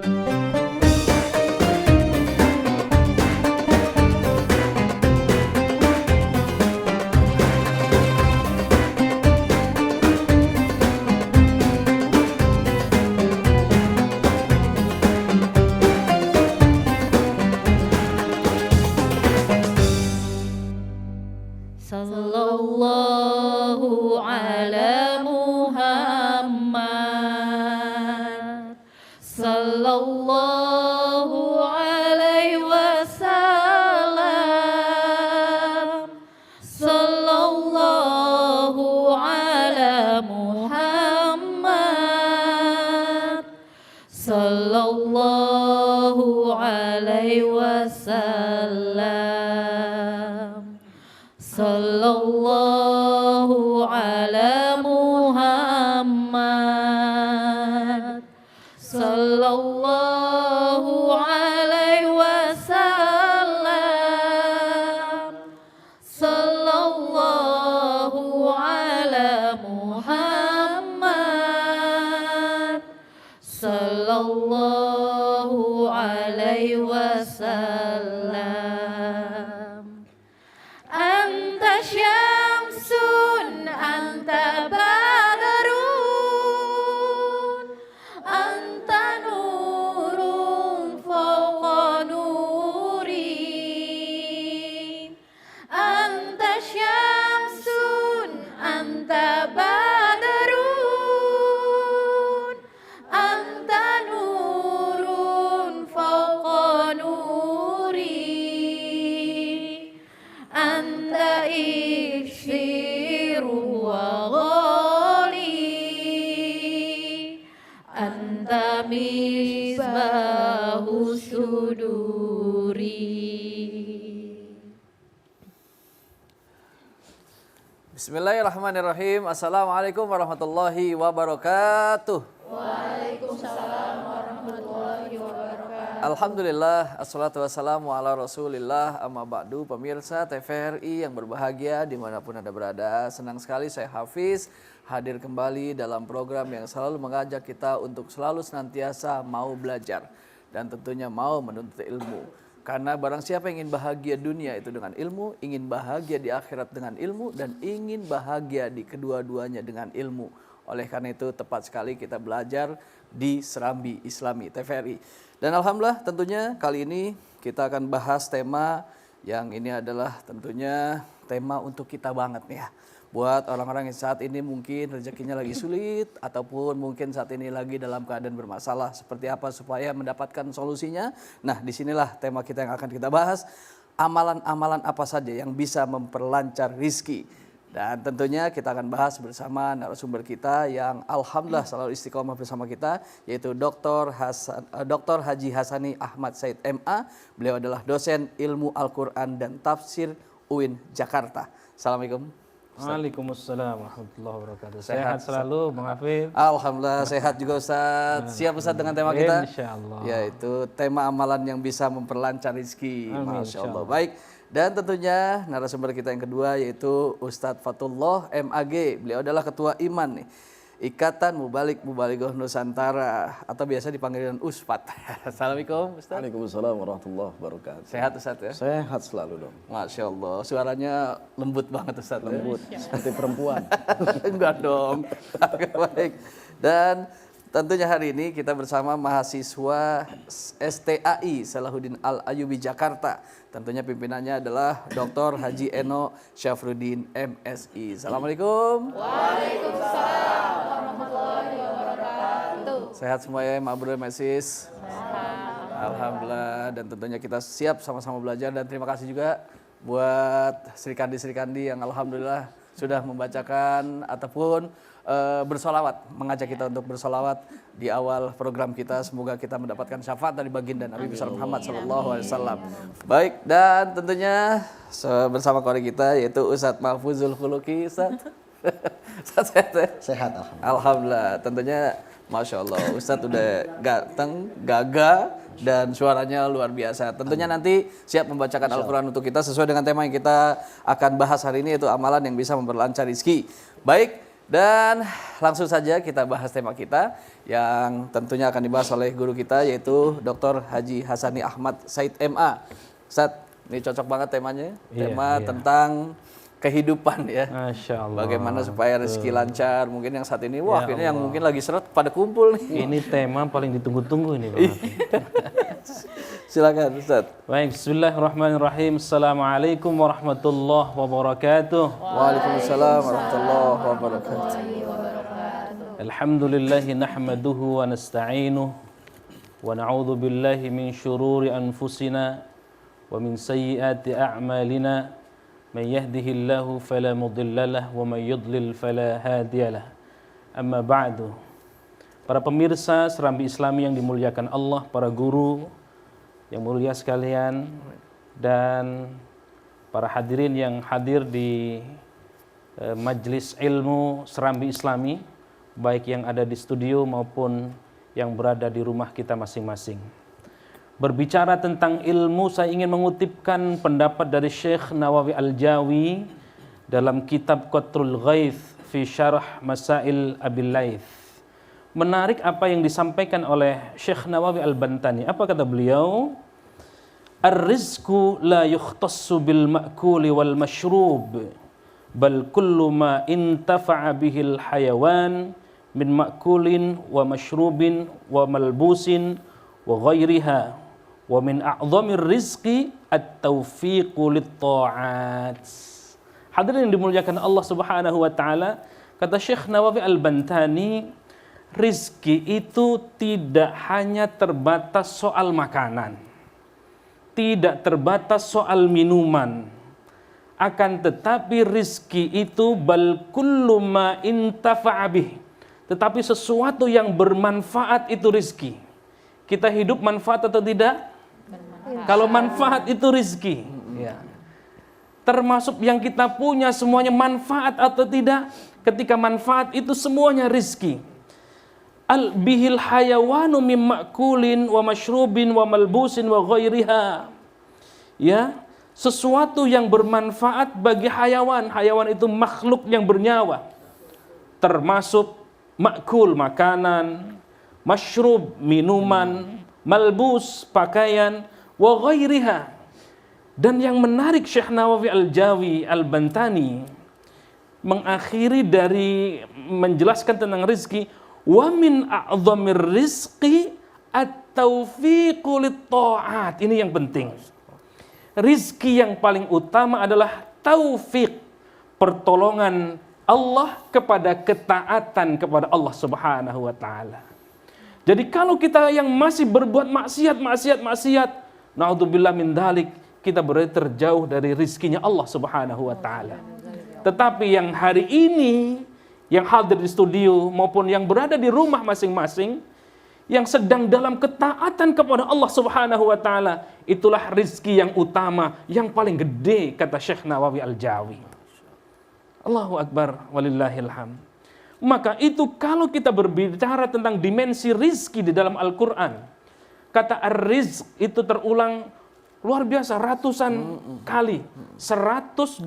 Sallallahu ala Muhammad, sallallahu alaihi wasallam, sallallahu ala Muhammad, sallallahu alaihi wasallam. Sallallahu ala Muhammad, sallallahu alaihi wasallam, sallallahu ala Muhammad, sallallahu alaihi wasallam. Anta syamsun, anta badrun, anta nurun fawqa nuri. Anta syamsun, anta badrun, anta nurun fawqa nuri. Anta ikshiru wa ghali, anta misbahu suduri. Bismillahirrahmanirrahim. Assalamualaikum warahmatullahi wabarakatuh. Waalaikumsalam warahmatullahi wabarakatuh. Alhamdulillah, assalatu wassalamu ala rasulillah, amma ba'du. Pemirsa TVRI yang berbahagia dimanapun Anda berada, senang sekali saya Hafiz hadir kembali dalam program yang selalu mengajak kita untuk selalu senantiasa mau belajar dan tentunya mau menuntut ilmu. Karena barang siapa yang ingin bahagia dunia itu dengan ilmu, ingin bahagia di akhirat dengan ilmu, dan ingin bahagia di kedua-duanya dengan ilmu. Oleh karena itu tepat sekali kita belajar di Serambi Islami TVRI. Dan alhamdulillah tentunya kali ini kita akan bahas tema yang ini adalah tentunya tema untuk kita banget nih ya. Buat orang-orang yang saat ini mungkin rezekinya lagi sulit ataupun mungkin saat ini lagi dalam keadaan bermasalah. Seperti apa supaya mendapatkan solusinya? Nah, disinilah tema kita yang akan kita bahas. Amalan-amalan apa saja yang bisa memperlancar rizki. Dan tentunya kita akan bahas bersama narasumber kita yang alhamdulillah selalu istiqomah bersama kita, yaitu Dr. Haji Hasani Ahmad Said MA. Beliau adalah dosen ilmu Al-Quran dan tafsir UIN Jakarta. Assalamualaikum. Waalaikumsalam warahmatullahi wabarakatuh. Sehat selalu Bang Hafid. Alhamdulillah sehat juga Ustaz. Siap Ustaz dengan tema kita? Insyaallah. Yaitu tema amalan yang bisa memperlancar rezeki. Masya Allah. Insyaallah. Baik. Dan tentunya narasumber kita yang kedua yaitu Ustadz Fatullah MAG. Beliau adalah Ketua Iman nih, Ikatan Mubalik/Mubalighah Nusantara atau biasa dipanggil dengan USPAT. Assalamualaikum Ustadz. Waalaikumsalam warahmatullahi wabarakatuh. Sehat Ustadz ya? Sehat selalu dong. Masya Allah. Suaranya lembut banget Ustadz. Lembut, seperti perempuan. Enggak dong. Baik. Dan tentunya hari ini kita bersama mahasiswa STAI Salahuddin Al-Ayyubi Jakarta. Tentunya pimpinannya adalah Dr. Haji Eno Syafruddin MSI. Assalamualaikum. Waalaikumsalam warahmatullahi wabarakatuh. Sehat semua ya, Ma Bro, Mesis. Alhamdulillah, dan tentunya kita siap sama-sama belajar, dan terima kasih juga buat Sri Kandi yang alhamdulillah sudah membacakan ataupun bersolawat, mengajak kita untuk bersolawat di awal program kita. Semoga kita mendapatkan syafaat dari baginda Nabi besar Muhammad SAW. Baik, dan tentunya bersama kolega kita yaitu Ustadz Mahfuzul Khuluki. Ustadz sehat ya? Sehat Alhamdulillah. Tentunya Masya Allah, Ustadz udah ganteng, gagah, dan suaranya luar biasa. Tentunya nanti siap membacakan Al-Quran untuk kita sesuai dengan tema yang kita akan bahas hari ini, yaitu amalan yang bisa memperlancar rezeki. Baik, Dan langsung saja kita bahas tema kita yang tentunya akan dibahas oleh guru kita yaitu Dr. Haji Hasani Ahmad Said MA. Ustaz, ini cocok banget temanya. Tema tentang kehidupan ya. Masya Allah. Bagaimana supaya rezeki lancar. Mungkin yang saat ini, wah ini yang mungkin lagi seret pada kumpul nih. Ini tema paling ditunggu-tunggu ini Pak. Silakan Ustaz. Baik, bismillahirrahmanirrahim. Assalamualaikum warahmatullahi wabarakatuh. Waalaikumsalam warahmatullahi wabarakatuh. Alhamdulillahi nahmaduhu wa nasta'inuh wa na'udzu billahi min syururi anfusina wa min sayyiati a'malina man yahdihillahu fala mudhillalah wa man yudlil fala hadiyalah. Amma ba'du. Para pemirsa Serambi Islami yang dimuliakan Allah, para guru yang mulia sekalian, dan para hadirin yang hadir di Majelis Ilmu Serambi Islami, baik yang ada di studio maupun yang berada di rumah kita masing-masing. Berbicara tentang ilmu, saya ingin mengutipkan pendapat dari Syekh Nawawi Al-Jawi dalam kitab Qatrul Ghaith fi Syarah Masail Abil Laith. Menarik apa yang disampaikan oleh Syekh Nawawi Al-Bantani. Apa kata beliau? Ar-rizqu la yukhtassu bil ma'kuli wal mashrub, bal kullu ma intafa'a bihil hayawan min ma'kulin wa mashrubin wa malbusin wa ghairiha, wa min a'dhamir rizqi at-taufiqu lit-ta'at. Hadirin yang dimuliakan Allah Subhanahu wa taala, kata Syekh Nawawi Al-Bantani, rizki itu tidak hanya terbatas soal makanan, tidak terbatas soal minuman, akan tetapi rizki itu bal kullu ma intafa'a bih, tetapi sesuatu yang bermanfaat itu rizki. Kita hidup manfaat atau tidak? Kalau manfaat itu rizki, ya. Termasuk yang kita punya semuanya manfaat atau tidak? Ketika manfaat itu semuanya rizki. Al-bihil hayawanu mim ma'kulin wa mashrubin wa malbusin wa ghairiha. Ya, sesuatu yang bermanfaat bagi hayawan. Hayawan itu makhluk yang bernyawa. Termasuk ma'kul, makanan, mashrub, minuman, malbus, pakaian, wa ghairiha. Dan yang menarik, Syekh Nawawi Al-Jawi Al-Bantani mengakhiri dari menjelaskan tentang rizki, wa min a'dhamir rizqi at-taufiqu lit-ta'at. Ini yang penting. Rizki yang paling utama adalah taufik, pertolongan Allah kepada ketaatan kepada Allah Subhanahu wa taala. Jadi kalau kita yang masih berbuat maksiat, naudzubillah min dzalik, kita berarti terjauh dari rizkinya Allah Subhanahu wa taala. Tetapi yang hari ini yang hadir di studio maupun yang berada di rumah masing-masing, yang sedang dalam ketaatan kepada Allah Subhanahu wa taala, itulah rizki yang utama, yang paling gede, kata Syekh Nawawi Al-Jawi. Allahu Akbar, walillahil hamd. Maka itu kalau kita berbicara tentang dimensi rizki di dalam Al-Quran, kata ar-rizq itu terulang luar biasa ratusan kali, 122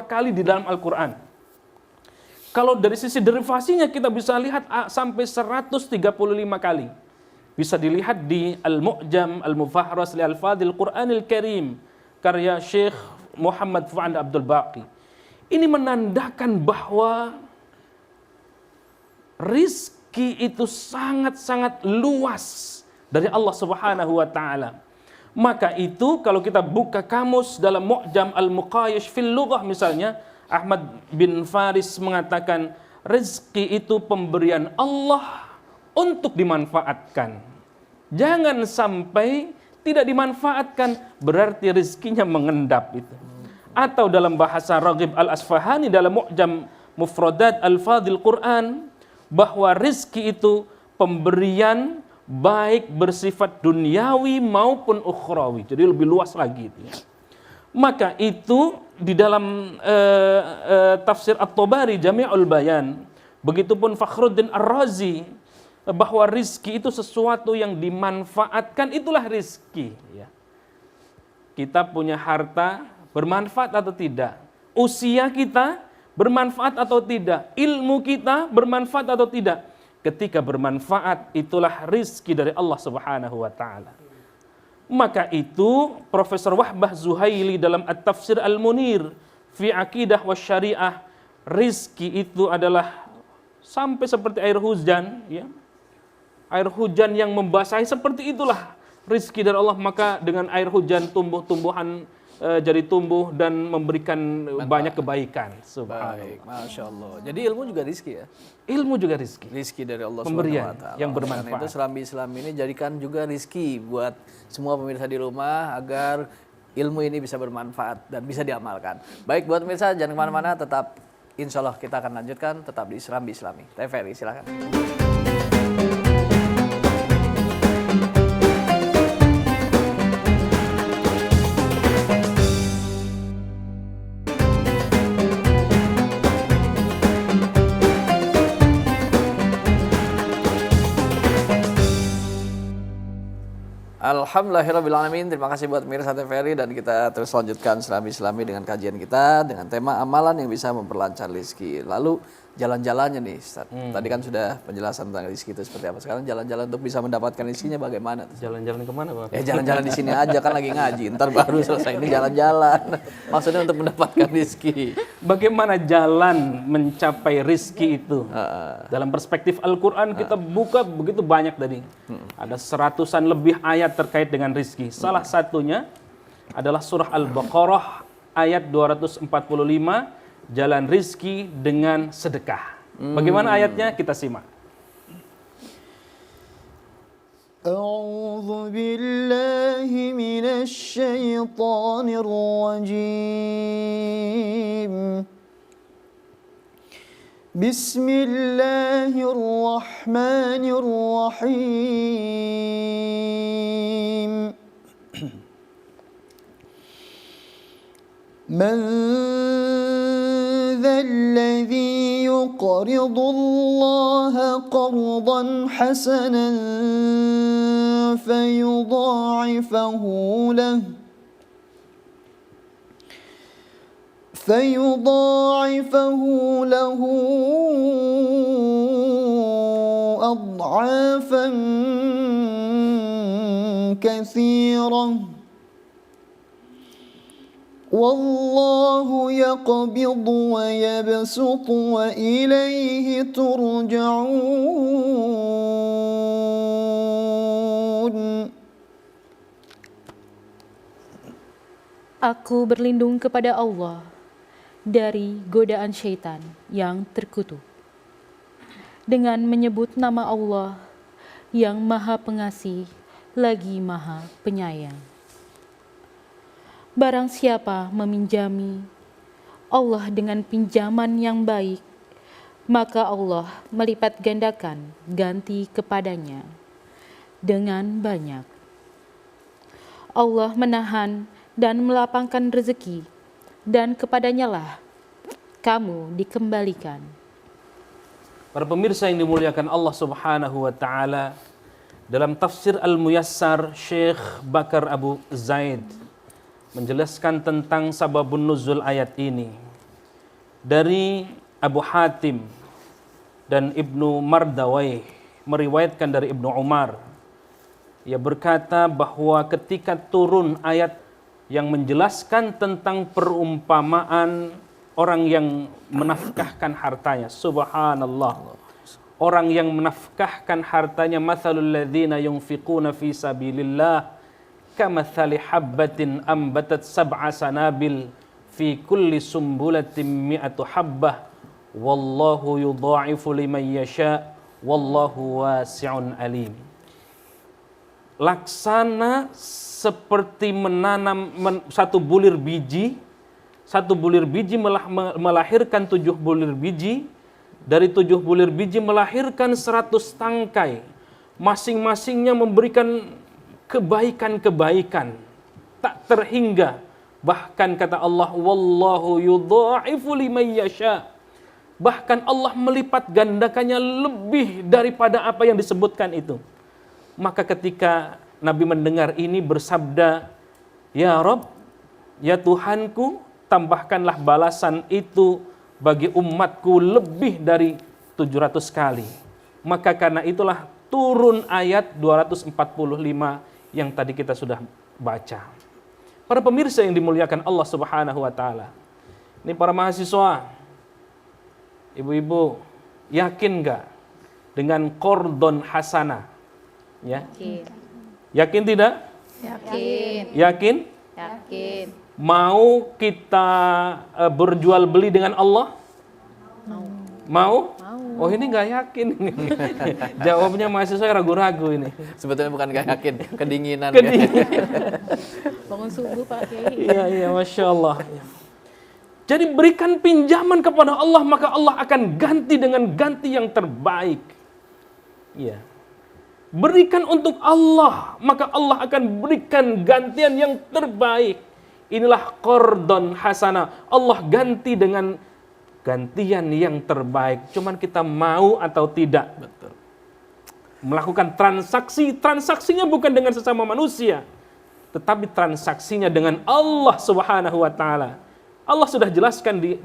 kali di dalam Al-Quran. Kalau dari sisi derivasinya kita bisa lihat sampai 135 kali. Bisa dilihat di Al-Mu'jam Al-Mufahras li Al-Fadhil Qur'anil Karim karya Syekh Muhammad Fuad Abdul Baqi. Ini menandakan bahwa rizki itu sangat-sangat luas dari Allah Subhanahu wa taala. Maka itu kalau kita buka kamus dalam Mu'jam Al-Muqayish fil Lughah misalnya, Ahmad bin Faris mengatakan rezeki itu pemberian Allah untuk dimanfaatkan. Jangan sampai tidak dimanfaatkan, berarti rezekinya mengendap itu. Atau dalam bahasa Raghib Al-Asfahani dalam Mu'jam Mufradat Al-Fadhil Quran, bahwa rezeki itu pemberian baik bersifat duniawi maupun ukhrawi. Jadi lebih luas lagi itu ya. Maka itu di dalam tafsir At-Tabari Jami'ul Bayan, begitupun Fakhruddin Ar-Razi, bahwa rizki itu sesuatu yang dimanfaatkan, itulah rizki ya. Kita punya harta bermanfaat atau tidak, usia kita bermanfaat atau tidak? Ilmu kita bermanfaat atau tidak? Ketika bermanfaat, itulah rizki dari Allah Subhanahu wa ta'ala. Maka itu Profesor Wahbah Zuhaili dalam At-Tafsir Al-Munir fi Aqidah wa Syariah, rizki itu adalah sampai seperti air hujan, ya. Air hujan yang membasahi, seperti itulah rizki dari Allah. Maka dengan air hujan tumbuh-tumbuhan jadi tumbuh dan memberikan banyak kebaikan. Baik, Masya Allah. Jadi ilmu juga rizki ya? Ilmu juga rizki. Rizki dari Allah Pemberian SWT. yang bermanfaat. Karena itu Serambi Islam ini jadikan juga rizki buat semua pemirsa di rumah agar ilmu ini bisa bermanfaat dan bisa diamalkan. Baik, buat pemirsa jangan kemana-mana, tetap insya Allah kita akan lanjutkan tetap di Serambi Islami. TVRI silakan. Alhamdulillahirrabbilalamin. Terima kasih buat pemirsa TVRI dan kita terus lanjutkan Serambi Islami dengan kajian kita dengan tema amalan yang bisa memperlancar rezeki. Lalu jalan-jalannya nih Ustaz. Tadi kan sudah penjelasan tentang rezeki itu seperti apa. Sekarang jalan-jalan untuk bisa mendapatkan rezekinya bagaimana? Jalan-jalan kemana, Bang? Ya jalan-jalan di sini aja, kan lagi ngaji. Ntar baru selesai ini jalan-jalan. Maksudnya untuk mendapatkan rezeki. Bagaimana jalan mencapai rizki itu? Dalam perspektif Al-Quran kita buka begitu banyak tadi. Ada 100-an lebih ayat terkait dengan rizki. Salah satunya adalah surah Al-Baqarah ayat 245, jalan rizki dengan sedekah. Bagaimana ayatnya? Kita simak. أعوذ بالله من الشيطان الرجيم بسم الله الرحمن الرحيم من ذا الذي يقرض الله قرضا حسنا فيضاعفه له أضعافا كثيرة والله يقبض ويبسط وإليه ترجعون. Aku berlindung kepada Allah dari godaan syaitan yang terkutuk dengan menyebut nama Allah yang Maha Pengasih lagi Maha Penyayang. Barang siapa meminjami Allah dengan pinjaman yang baik, maka Allah melipat gandakan ganti kepadanya dengan banyak. Allah menahan dan melapangkan rezeki, dan kepadanya lah kamu dikembalikan. Para pemirsa yang dimuliakan Allah Subhanahu wa taala, dalam tafsir Al-Muyassar, Syekh Bakar Abu Zaid menjelaskan tentang sababun nuzul ayat ini. Dari Abu Hatim dan Ibnu Mardawai meriwayatkan dari Ibnu Umar. Ia berkata bahwa ketika turun ayat yang menjelaskan tentang perumpamaan orang yang menafkahkan hartanya, subhanallah, orang yang menafkahkan hartanya, mathalul ladzina yunfiquna fi sabilillah kamathali habbatin ambatat sab'a sanabil fi kulli sumbulatin mi'atu habbah wallahu yudha'ifu liman yasha wallahu wasi'un alim. Laksana seperti menanam satu bulir biji melahirkan 7 bulir biji, dari 7 bulir biji melahirkan 100 tangkai, masing-masingnya memberikan kebaikan-kebaikan tak terhingga. Bahkan kata Allah, wallahu yudha'ifu liman yasha, bahkan Allah melipat gandakannya lebih daripada apa yang disebutkan itu. Maka ketika Nabi mendengar ini bersabda, ya Rabb, ya Tuhanku, tambahkanlah balasan itu bagi umatku lebih dari 700 kali. Maka karena itulah turun ayat 245 yang tadi kita sudah baca. Para pemirsa yang dimuliakan Allah Subhanahu wa taala. Ini para mahasiswa, ibu-ibu, yakin nggak dengan qardon hasanah? Ya. Yakin tidak? Yakin. Yakin? Yakin. Mau kita berjual beli dengan Allah? Mau? Oh ini nggak yakin. Jawabnya mahasiswa ragu-ragu ini. Sebetulnya bukan gak yakin, kedinginan. Bangun subuh Pak Kiai. Iya, Masya Allah. Jadi berikan pinjaman kepada Allah, maka Allah akan ganti dengan ganti yang terbaik. Iya. Berikan untuk Allah, maka Allah akan berikan gantian yang terbaik. Inilah qardon hasanah. Allah ganti dengan gantian yang terbaik. Cuman kita mau atau tidak. Betul. Melakukan transaksi, transaksinya bukan dengan sesama manusia, tetapi transaksinya dengan Allah Subhanahu wa taala. Allah sudah jelaskan di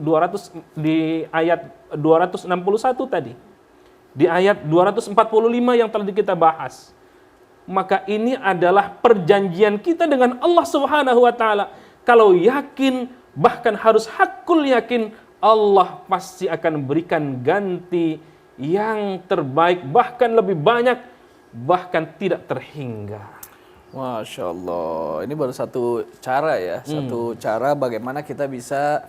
ayat 261 tadi. Di ayat 245 yang tadi kita bahas. Maka ini adalah perjanjian kita dengan Allah Subhanahu wa taala. Kalau yakin, bahkan harus hakul yakin, Allah pasti akan berikan ganti yang terbaik, bahkan lebih banyak, bahkan tidak terhingga. Masya Allah, ini baru satu cara ya, satu cara bagaimana kita bisa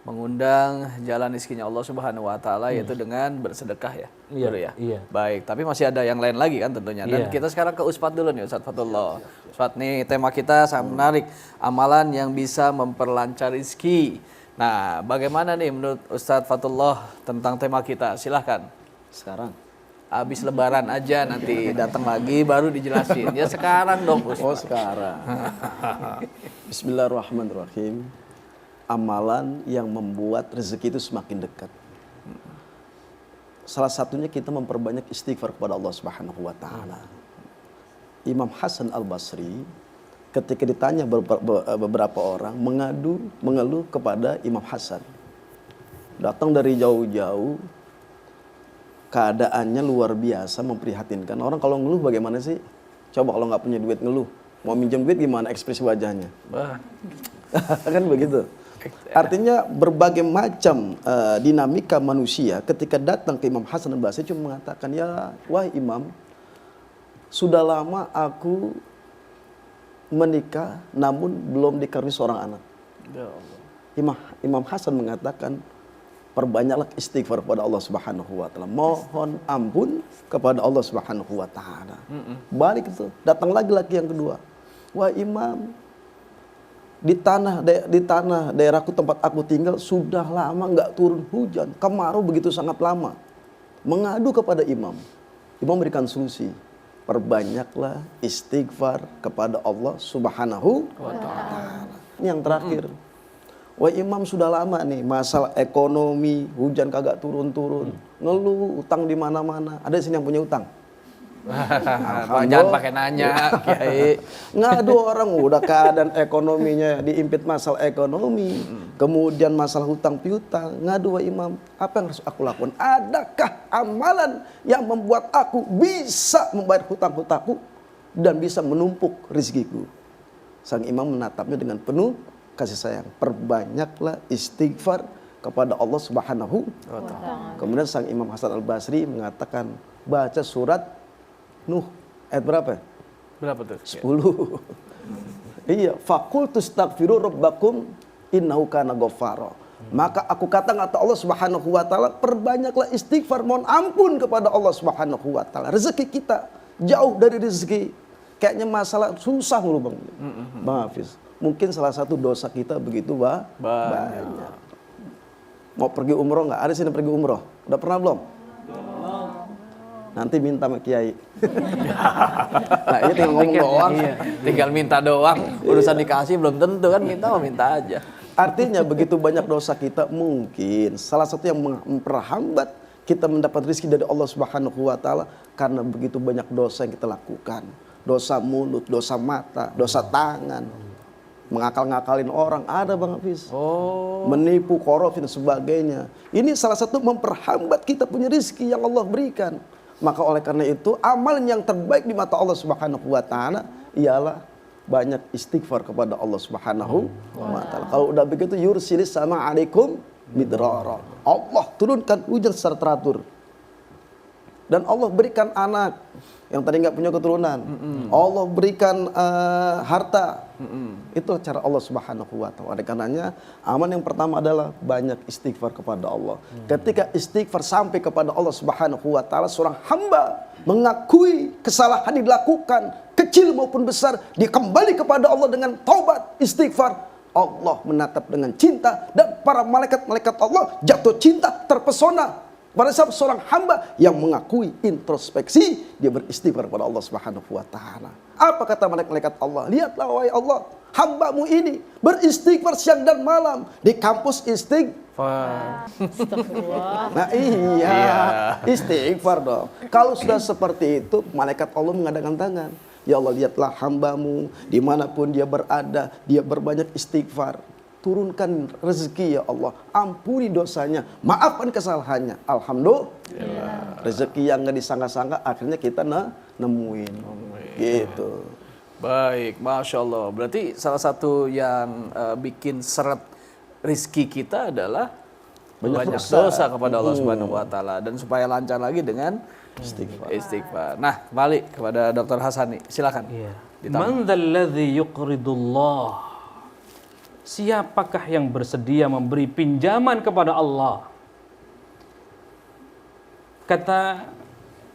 mengundang jalan rizkinya Allah Subhanahu wa taala, yaitu dengan bersedekah ya. Iya, Dulu ya. iya. Baik, tapi masih ada yang lain lagi kan tentunya. Dan Iya. kita sekarang ke Ustadz dulu nih, Ustadz Fatullah. Ustadz, nih tema kita sangat menarik, amalan yang bisa memperlancar rizki. Nah, bagaimana nih menurut Ustadz Fatullah tentang tema kita? Silahkan. Sekarang. Habis lebaran aja, nanti datang lagi baru dijelasin. Ya sekarang dong Oh Ustadz. sekarang. Bismillahirrahmanirrahim. Amalan yang membuat rezeki itu semakin dekat. Salah satunya kita memperbanyak istighfar kepada Allah Subhanahu wa taala. Imam Hasan Al-Basri ketika ditanya beberapa orang mengeluh kepada Imam Hasan. Datang dari jauh-jauh, keadaannya luar biasa memprihatinkan. Orang kalau ngeluh bagaimana sih? Coba kalau nggak punya duit ngeluh, mau minjem duit gimana ekspresi wajahnya? Kan begitu. Artinya berbagai macam dinamika manusia ketika datang ke Imam Hasan Al-Basri cuma mengatakan, ya wahai Imam, sudah lama aku menikah namun belum dikaruniai seorang anak. Ya Allah. Imam Hasan mengatakan, perbanyaklah istighfar kepada Allah Subhanahu wa taala. Mohon ampun kepada Allah Subhanahu wa taala. Balik itu, datang lagi yang kedua. Wah Imam, di tanah daerahku tempat aku tinggal sudah lama nggak turun hujan, kemarau begitu sangat lama. Mengadu kepada Imam. Imam berikan solusi. Perbanyaklah istighfar kepada Allah Subhanahu wa taala. Ini yang terakhir. Wah Imam sudah lama nih masalah ekonomi, hujan kagak turun-turun, ngeluh, utang di mana-mana. Ada di sini yang punya utang? Jangan pakai nanya, Kiai. Ngadu orang udah keadaan ekonominya diimpit masalah ekonomi, kemudian masalah hutang piutang, ngadu wah Imam, apa yang harus aku lakukan? Adakah amalan yang membuat aku bisa membayar hutang-hutangku dan bisa menumpuk rezekiku? Sang Imam menatapnya dengan penuh kasih sayang. Perbanyaklah istighfar kepada Allah Subhanahu wa taala. Kemudian sang Imam Hasan Al-Basri mengatakan, baca surat Nuh ayat berapa? Berapa tuh? 10. Iya, faqultu astaghfiru rabbakum innahu kana ghaffara. Maka aku kata Allah Subhanahu wa taala, perbanyaklah istighfar, mohon ampun kepada Allah Subhanahu wa taala. Rezeki kita jauh dari rezeki. Kayaknya masalah susah mulu Bang. Bang Hafiz. Mungkin salah satu dosa kita begitu banyak. Mau pergi umroh nggak? Ada sini pergi umroh? Udah pernah belum? Nanti minta sama Kiai. Nah ini tinggal ngomong doang. Tinggal minta doang. Urusan dikasih belum tentu kan, minta aja. Artinya begitu banyak dosa kita, mungkin salah satu yang memperhambat kita mendapat rezeki dari Allah Subhanahu wa taala karena begitu banyak dosa yang kita lakukan. Dosa mulut, dosa mata, dosa tangan. mengakal-ngakalin orang, ada Bang Hafiz. Oh. Menipu, korupsi dan sebagainya. Ini salah satu memperhambat kita punya rezeki yang Allah berikan. Maka oleh karena itu amal yang terbaik di mata Allah Subhanahu wa taala ialah banyak istighfar kepada Allah Subhanahu wa taala. Kalau udah begitu yursilis sama alaikum midrara. Allah turunkan hujan secara teratur. Dan Allah berikan anak yang tadi nggak punya keturunan. Allah berikan harta. Itulah cara Allah Subhanahu wa taala. Oleh karenanya, amal yang pertama adalah banyak istighfar kepada Allah. Ketika istighfar sampai kepada Allah Subhanahu wa taala, seorang hamba mengakui kesalahan yang dilakukan, kecil maupun besar, dia kembali kepada Allah dengan taubat, istighfar. Allah menatap dengan cinta dan para malaikat-malaikat Allah jatuh cinta, terpesona pada saat seorang hamba yang mengakui introspeksi, dia beristighfar kepada Allah Subhanahu wa taala. Apa kata malaikat Allah? Lihatlah wahai Allah, hambamu ini beristighfar siang dan malam di kampus istighfar. Astagfirullah. Nah iya, istighfar dong. Kalau sudah seperti itu, malaikat Allah mengadakan tangan. Ya Allah, lihatlah hambamu dimanapun dia berada, dia berbanyak istighfar. Turunkan rezeki ya Allah, ampuni dosanya, maafkan kesalahannya. Alhamdulillah, rezeki yang nggak disangka-sangka akhirnya kita nemuin. Gitu. Baik, Masya Allah. Berarti salah satu yang bikin seret rizki kita adalah banyak dosa kepada Allah Subhanahu wa taala, dan supaya lancar lagi dengan istighfar. Nah, balik kepada Dr. Hasani. Silakan. Man dzalladzi yuqridullah. Siapakah yang bersedia memberi pinjaman kepada Allah? Kata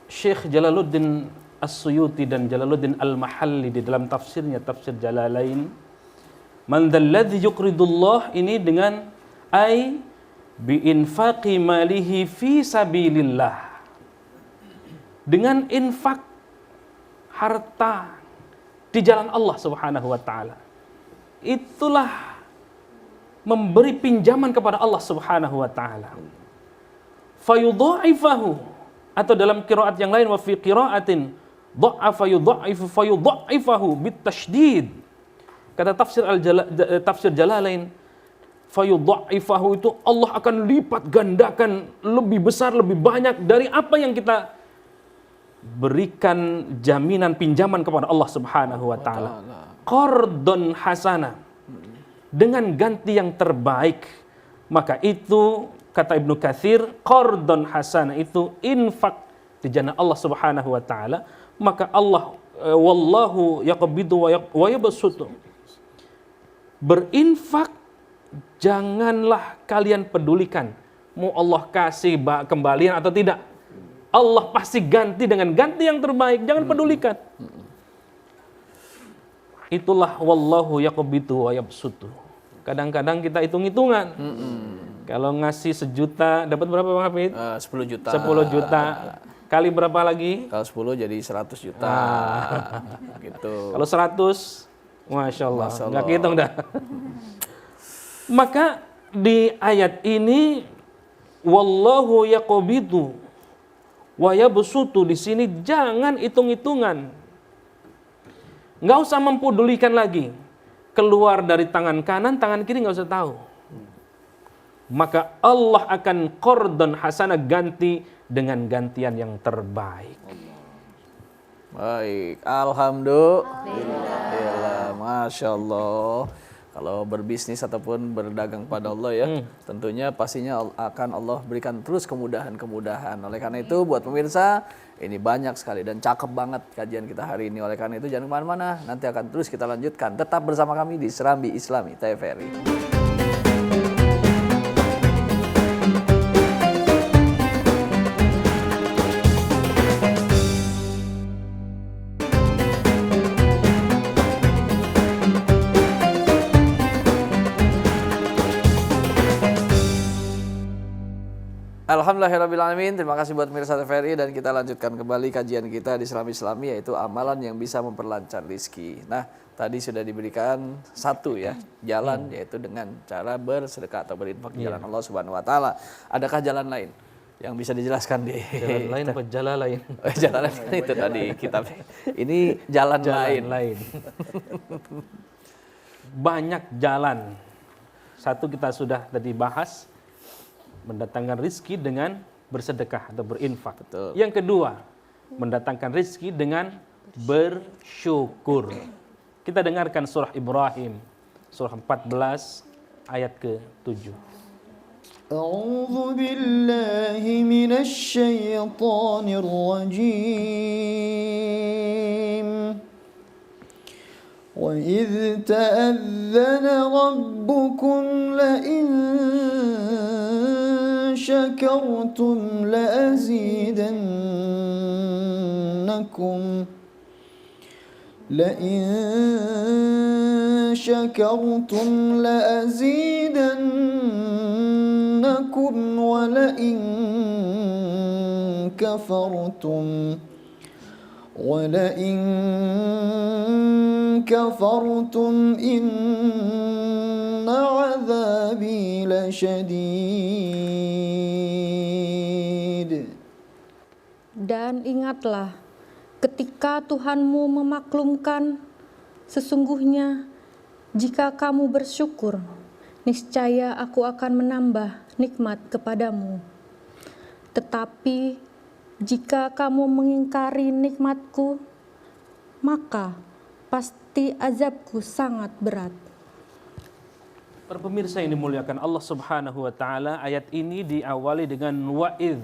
Syekh Jalaluddin As-Suyuti dan Jalaluddin Al-Mahalli di dalam tafsirnya, tafsir Jalalain, man dzalladzi yuqridullah ini dengan ai bi infaqi malihi fi sabilillah. Dengan infak harta di jalan Allah Subhanahu wa taala. Itulah memberi pinjaman kepada Allah Subhanahu wa taala. Fayudha'ifahu, atau dalam qiraat yang lain wa fi qiraatin dha'afa yudha'ifu fayudha'ifahu bitasydid. Kata tafsir Jalalain, fayudha'ifahu itu Allah akan lipat gandakan lebih besar, lebih banyak dari apa yang kita berikan jaminan pinjaman kepada Allah Subhanahu wa taala. Qardun hasanah, dengan ganti yang terbaik. Maka itu kata Ibnu Katsir, qardun hasanah itu infak di jalan Allah Subhanahu wa taala. Maka Allah wallahu yaqbidu wa yabsutu. Berinfak janganlah kalian pedulikan mau Allah kasih kembalian atau tidak. Allah pasti ganti dengan ganti yang terbaik, jangan pedulikan. Itulah wallahu yaqbidu wa yabsutu. Kadang-kadang kita hitung-hitungan. Kalau ngasih 1 juta, dapat berapa Bang Hafid? 10 juta. 10 juta. Kali berapa lagi? Kalau 10 jadi 100 juta. Gitu. Kalau 100, Masya Allah. Nggak hitung dah. Maka di ayat ini, wallahu yaqbidu wa yabsutu, di sini jangan hitung-hitungan. Nggak usah mempedulikan lagi. Keluar dari tangan kanan, tangan kiri nggak usah tahu. Maka Allah akan qardun hasanah, ganti dengan gantian yang terbaik. Baik, alhamdulillah, Masya Allah. Kalau berbisnis ataupun berdagang pada Allah ya, tentunya pastinya akan Allah berikan terus kemudahan-kemudahan. Oleh karena itu buat pemirsa, ini banyak sekali dan cakep banget kajian kita hari ini. Oleh karena itu jangan kemana-mana, nanti akan terus kita lanjutkan. Tetap bersama kami di Serambi Islami TVRI. Alhamdulillahirrabbilalamin. Terima kasih buat pemirsa TVRI, dan kita lanjutkan kembali kajian kita di Serambi Islami, yaitu amalan yang bisa memperlancar rezeki. Nah, tadi sudah diberikan satu ya, jalan, yaitu dengan cara bersedekah atau berinfak di jalan Allah Subhanahu wa taala. Adakah jalan lain yang bisa dijelaskan di Jalan lain apa jalan lain? jalan lain kan itu tadi kitab. Ini jalan lain. banyak jalan. Satu kita sudah tadi bahas, mendatangkan rizki dengan bersedekah atau berinfak. Betul. Yang kedua, mendatangkan rizki dengan bersyukur. Kita dengarkan surah Ibrahim, surah 14 ayat ke-7. أعوذ بالله من الشيطان الرجيم وإذ تأذن ربكم لئن شكرتم لأزيدنكم لئن شكرتم لأزيدنكم ولئن كفرتم إن عذابي لشديد. Dan ingatlah ketika Tuhanmu memaklumkan, sesungguhnya jika kamu bersyukur, niscaya aku akan menambah nikmat kepadamu. Tetapi jika kamu mengingkari nikmatku, maka pasti azabku sangat berat. Para pemirsa yang dimuliakan Allah Subhanahu wa taala, ayat ini diawali dengan wa'idh.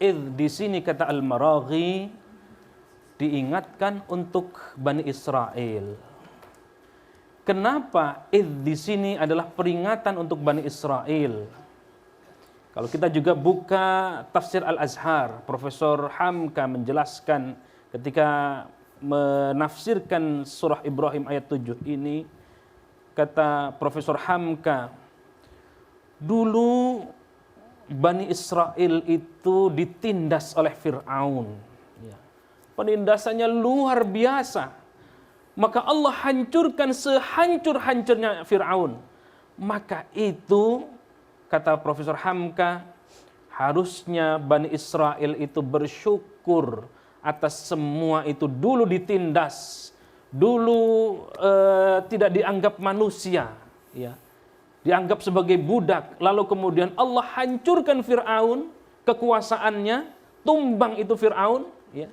Idh di sini kata Al-Maraghi diingatkan untuk Bani Israel. Kenapa idh di sini adalah peringatan untuk Bani Israel? Kalau kita juga buka tafsir Al-Azhar, Profesor Hamka menjelaskan ketika menafsirkan surah Ibrahim ayat 7 ini, kata Profesor Hamka, dulu Bani Israel itu ditindas oleh Fir'aun. Ya. Penindasannya luar biasa. Maka Allah hancurkan sehancur-hancurnya Fir'aun. Maka itu, kata Profesor Hamka, harusnya Bani Israel itu bersyukur atas semua itu. Dulu ditindas, dulu tidak dianggap manusia, ya, dianggap sebagai budak. Lalu kemudian Allah hancurkan Fir'aun, kekuasaannya, tumbang itu Fir'aun, ya.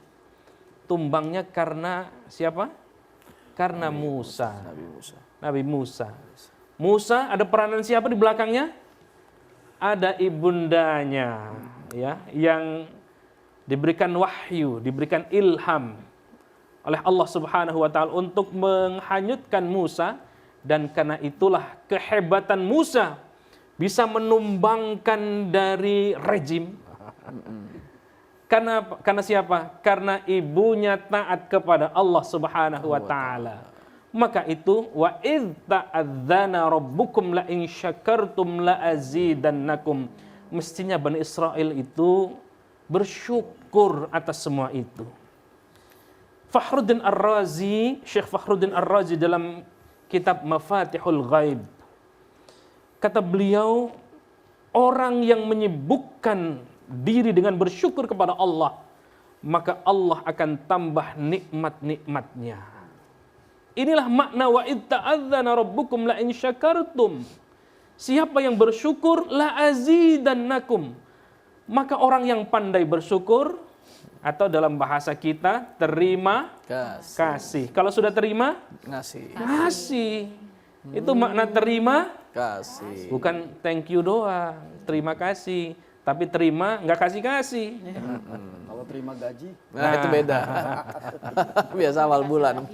Tumbangnya karena siapa? Karena Musa. Nabi Musa. Musa ada peranan siapa di belakangnya? Ada ibundanya, ya, yang diberikan wahyu, diberikan ilham oleh Allah Subhanahu wa taala untuk menghanyutkan Musa, dan karena itulah kehebatan Musa bisa menumbangkan dari rejim. Karena siapa? Karena ibunya taat kepada Allah Subhanahu wa taala. Maka itu wa idz ta'adzana rabbukum la in syakartum la azidannakum. Mestinya Bani Israel itu bersyukur atas semua itu. Fakhruddin Ar-Razi, Syekh Fakhruddin Ar-Razi dalam kitab Mafatihul Ghaib, kata beliau, orang yang menyibukkan diri dengan bersyukur kepada Allah, maka Allah akan tambah nikmat-nikmatnya. Inilah makna wa idz ta'adzana rabbukum la in syakartum. Siapa yang bersyukur la azidannakum. Maka orang yang pandai bersyukur, atau dalam bahasa kita terima kasih. Kalau sudah terima kasih. Itu makna terima kasih. Bukan thank you doang, terima kasih. Tapi terima nggak kasih. Kalau terima gaji, nah itu beda. Biasa awal bulan.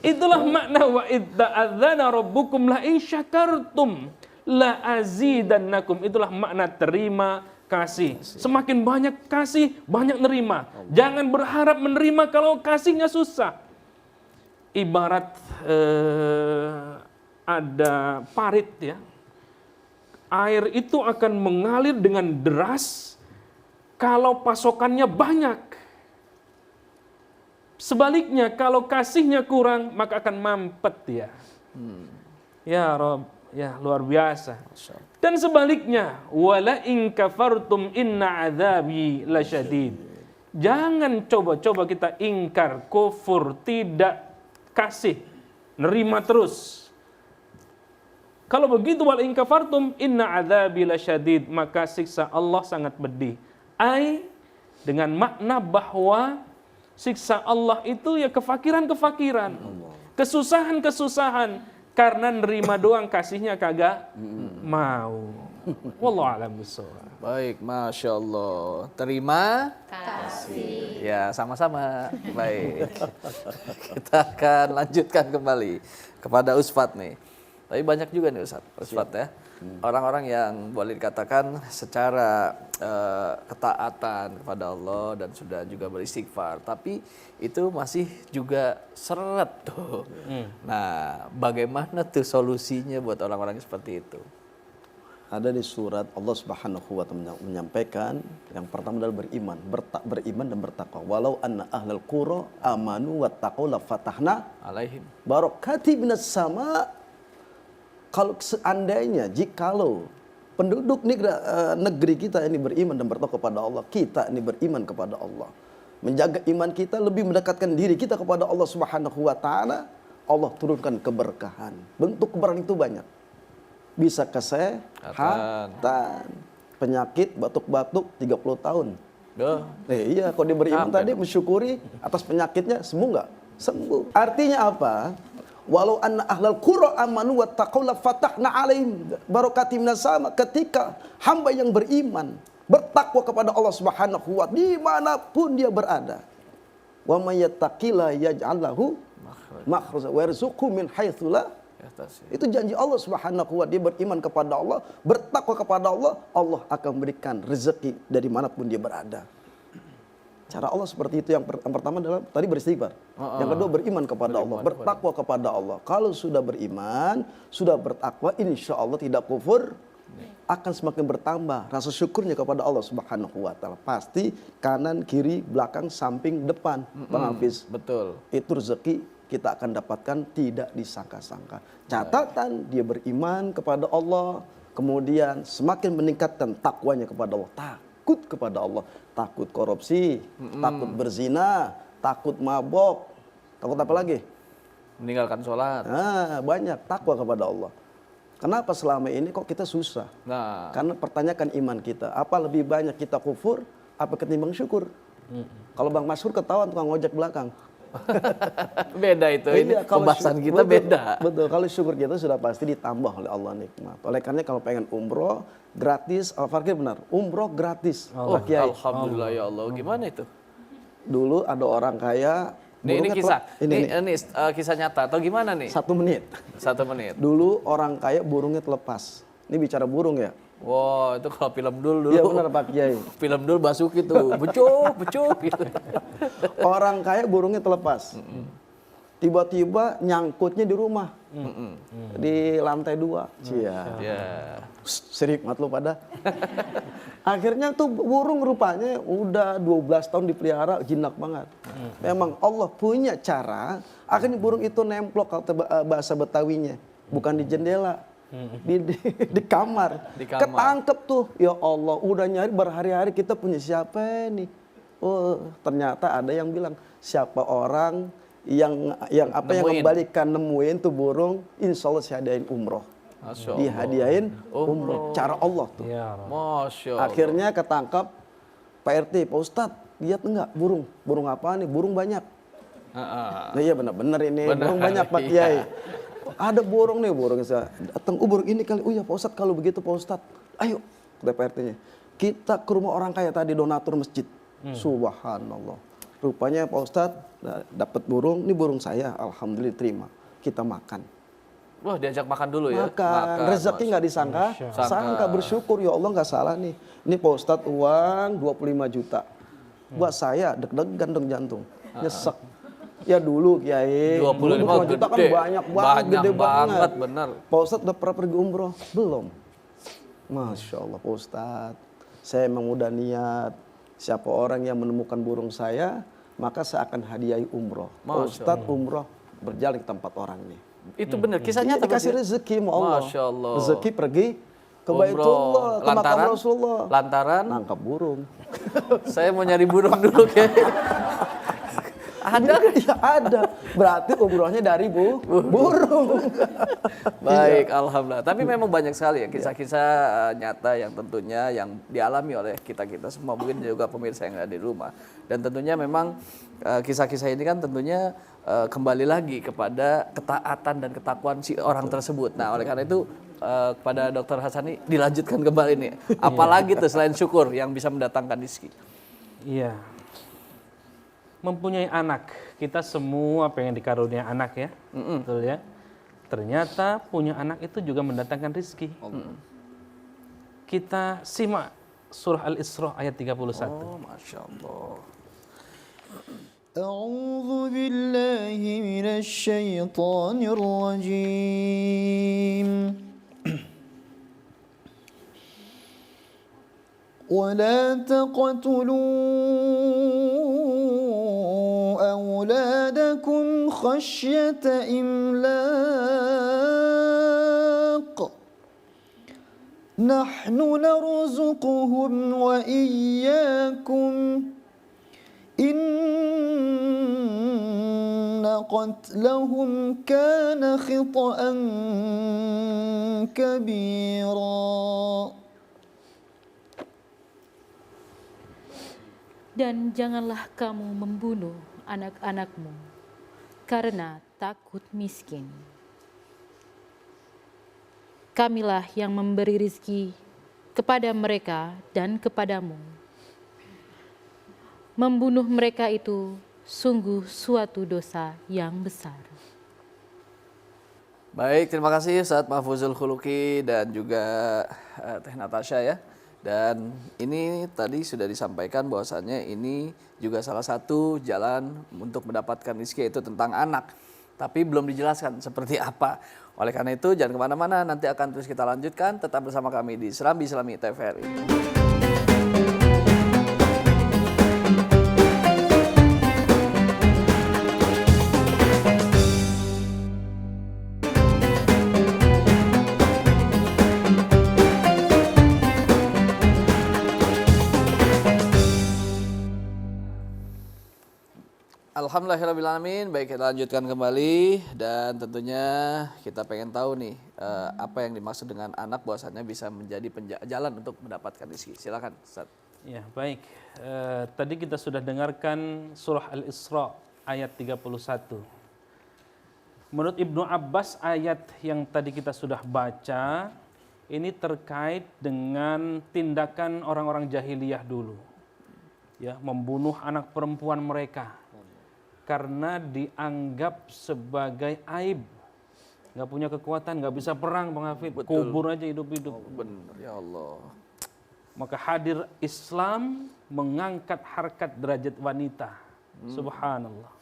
Itulah makna wa idz ta'adzana rabbukum la in syakartum la azidannakum. Itulah makna terima kasih. Semakin banyak kasih, banyak nerima. Jangan berharap menerima kalau kasihnya susah. Ibarat ada parit, ya. Air itu akan mengalir dengan deras kalau pasokannya banyak. Sebaliknya kalau kasihnya kurang maka akan mampet, ya. Ya Rob, ya luar biasa. Dan sebaliknya, wala in kafartum inna adzabi lasyadid. Jangan coba-coba kita ingkar, kufur, tidak kasih. nerima terus. Kalau begitu wal in kafartum inna adzabi lasyadid, maka siksa Allah sangat pedih. Dengan makna bahwa siksa Allah itu ya kefakiran-kefakiran, kesusahan-kesusahan, karena nerima doang kasihnya kagak mau. Wallahu a'lam bishawab. Baik, Masya Allah. Terima kasih. Ya, sama-sama. Baik. Kita akan lanjutkan kembali kepada Ustadz nih. Tapi banyak juga nih Ustadz ya. Orang-orang yang boleh dikatakan secara ketaatan kepada Allah dan sudah juga beristighfar. Tapi itu masih juga seret tuh. Nah, bagaimana tuh solusinya buat orang-orang seperti itu? Ada di surat Allah Subhanahu wa taala menyampaikan yang pertama adalah beriman dan bertakwa. Walau anna ahlal qura amanu wattaqau la fatahna Alaihim barakati minas sama. Kalau seandainya jikalau penduduk negeri kita ini beriman dan bertakwa kepada Allah, kita ini beriman kepada Allah, menjaga iman kita, lebih mendekatkan diri kita kepada Allah Subhanahu wa taala, Allah turunkan keberkahan. Bentuk keberkahan itu banyak. Bisa kesehatan, penyakit batuk-batuk 30 tahun. Iya, kalau dia beriman tadi mensyukuri atas penyakitnya, sembuh nggak? Sembuh. Artinya apa? Walau anna ahlal qura amanu wattaqau la fatahna alaihim barakatim minas sama. Ketika hamba yang beriman bertakwa kepada Allah Subhanahu wa taala dimanapun dia berada, wa may yattaqilla yaj'al lahu makhraja wa yarzuqhu min haitsu la. Itu janji Allah Subhanahu wa taala. Dia beriman kepada Allah, bertakwa kepada Allah, Allah akan memberikan rezeki dari manapun dia berada. Cara Allah seperti itu. Yang pertama adalah tadi beristighfar. Yang kedua beriman kepada Allah, bertakwa kepada Allah. Kalau sudah beriman, sudah bertakwa, insya Allah tidak kufur, akan semakin bertambah rasa syukurnya kepada Allah Subhanahu wa taala. Pasti kanan, kiri, belakang, samping, depan. Bang Hafiz. Betul. Itu rezeki kita akan dapatkan tidak disangka-sangka. Catatan dia beriman kepada Allah, kemudian semakin meningkatkan takwanya kepada Allah, takut kepada Allah, takut korupsi, takut berzina, takut mabok, takut apa lagi? Meninggalkan sholat. Nah, banyak takwa kepada Allah. Kenapa selama ini kok kita susah? Nah, Karena pertanyakan iman kita. Apa lebih banyak kita kufur, apa ketimbang syukur? Kalau Bang Masyhur ketahuan tukang ojek belakang. beda itu. Ini pembahasan kita beda. Betul, kalau syukur kita sudah pasti ditambah oleh Allah nikmat. Oleh karena kalau pengen umroh gratis, Al-Fakir benar, umroh gratis. Oh, Pak Kiai. alhamdulillah ya Allah. Gimana itu? Dulu ada orang kaya. Ini burungnya kisah. Ini. Kisah nyata atau gimana nih? 1 menit. 1 menit. Dulu orang kaya burungnya terlepas. Ini bicara burung ya? Wow, itu kalau film dulu. Iya benar Pak Kiai. Film dulu Basuki tuh, becuk gitu. Orang kaya burungnya terlepas. Tiba-tiba nyangkutnya di rumah. Di lantai 2. Cia. Ya. Serikmat lu pada. Akhirnya tuh burung rupanya udah 12 tahun dipelihara, jinak banget. Memang Allah punya cara, akhirnya burung itu nemplok kalau bahasa Betawinya. Bukan di jendela. Di kamar. Ketangkep tuh. Ya Allah, udah nyari berhari-hari, kita punya siapa nih? Oh, ternyata ada yang bilang, siapa orang yang kembalikan nemuin tuh burung, insya Allah saya hadiahin umroh. Dihadiahin umroh. Cara Allah tuh. Ya, Masya Allah. Akhirnya ketangkap Pak RT, Pak Ustadz, lihat enggak burung? Burung apa nih? Burung banyak. Nah, iya benar-benar ini. Burung banyak Pak Kiai. Ada burung nih, burung saya datang. Burung ini kali. Oh ya Pak Ustadz, kalau begitu Pak Ustadz, ayo kata Pak RT-nya. Kita ke rumah orang kaya tadi, donatur masjid. Subhanallah. Rupanya Pak Ustadz dapat burung, ini burung saya, alhamdulillah terima. Kita makan. Wah, diajak makan dulu ya. Makan. Rezeki nggak disangka, sangka bersyukur ya Allah nggak salah nih. Ini Pak Ustadz uang 25 juta. Buat saya deg-degan dong jantung. Nyesek. Ya dulu Kiai. 25 juta kan gede. banyak banget, gede banget. Bener. Pak Ustadz udah pernah pergi umroh? Belum. Masya Allah Pak Ustadz. Saya emang udah niat. Siapa orang yang menemukan burung saya, maka saya akan hadiahi umroh. Pak Ustadz umroh berjalan ke tempat orang nih. Itu bener, kisahnya Dikasih rezeki sama Allah. Masya Allah. Rezeki pergi ke Umroh. Baitullah, ke makam Lantaran? Rasulullah. Lantaran? Nangkap burung. Saya mau nyari burung dulu kayak. Ada kan? Ya ada. Berarti umrohnya dari burung. Baik, alhamdulillah. Tapi memang banyak sekali ya kisah-kisah nyata yang tentunya yang dialami oleh kita-kita semua, mungkin juga pemirsa yang ada di rumah. Dan tentunya memang kisah-kisah ini kan tentunya kembali lagi kepada ketaatan dan ketakwaan si orang tersebut. Nah, oleh karena itu kepada Dr. Hasani dilanjutkan kembali nih. Apalagi tuh selain syukur yang bisa mendatangkan rezeki. Iya. Mempunyai anak, kita semua pengen dikaruniai anak ya, betul ya. Ternyata punya anak itu juga mendatangkan rezeki. Kita simak surah Al-Isra ayat 31. Oh, Masya Allah. أعوذ بالله من الشيطان الرجيم ولا تقتلوا أولادكم خشية إملاق نحن نرزقهم وإياكم إن قتلهم كان خطأ كبيرا. Dan janganlah kamu membunuh anak-anakmu karena takut miskin. Kamilah yang memberi rizki kepada mereka dan kepadamu. Membunuh mereka itu sungguh suatu dosa yang besar. Baik, terima kasih Ustadz Mahfuzul Khuluki dan juga Teh Natasha ya. Dan ini tadi sudah disampaikan bahwasannya ini juga salah satu jalan untuk mendapatkan rezeki, yaitu tentang anak. Tapi belum dijelaskan seperti apa. Oleh karena itu jangan kemana-mana, nanti akan terus kita lanjutkan. Tetap bersama kami di Serambi Islami TVRI. Alhamdulillahirrahmanirrahim. Baik, kita lanjutkan kembali dan tentunya kita pengen tahu nih apa yang dimaksud dengan anak, bahwasannya bisa menjadi jalan untuk mendapatkan rezeki. Silakan Ustaz. Ya, baik. Tadi kita sudah dengarkan surah Al-Isra ayat 31. Menurut Ibnu Abbas, ayat yang tadi kita sudah baca ini terkait dengan tindakan orang-orang jahiliyah dulu. Ya, membunuh anak perempuan mereka karena dianggap sebagai aib, nggak punya kekuatan, nggak bisa perang, Bang Hafid, kubur aja hidup-hidup. Benar, ya Allah. Maka hadir Islam mengangkat harkat derajat wanita. Subhanallah.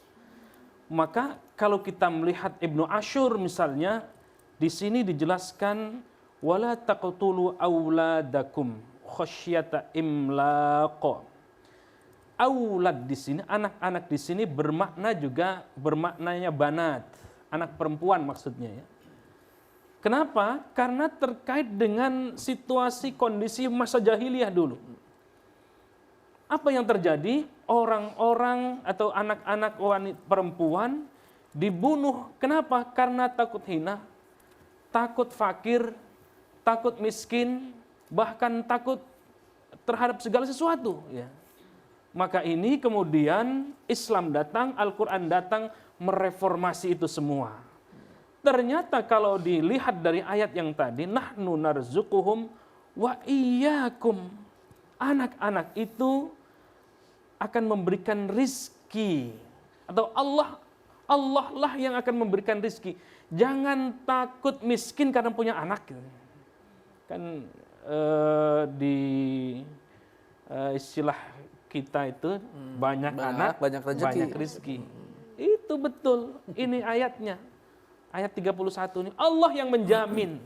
Maka kalau kita melihat Ibnu Ashur misalnya, di sini dijelaskan wala taqtulu auladakum khasyata imlaq. Aulad di sini, anak-anak di sini bermakna juga bermaknanya banat, anak perempuan maksudnya ya. Kenapa? Karena terkait dengan situasi kondisi masa jahiliyah dulu. Apa yang terjadi? Orang-orang atau anak-anak wanita perempuan dibunuh. Kenapa? Karena takut hina, takut fakir, takut miskin, bahkan takut terhadap segala sesuatu ya. Maka ini kemudian Islam datang, Al-Quran datang mereformasi itu semua. Ternyata kalau dilihat dari ayat yang tadi, nahnu narzuquhum wa iyyakum. Anak-anak itu akan memberikan rizki. Atau Allah lah yang akan memberikan rizki. Jangan takut miskin karena punya anak. Kan di istilah kita itu banyak anak, banyak rezeki. banyak rizki. Itu betul. Ini ayatnya. Ayat 31 ini Allah yang menjamin.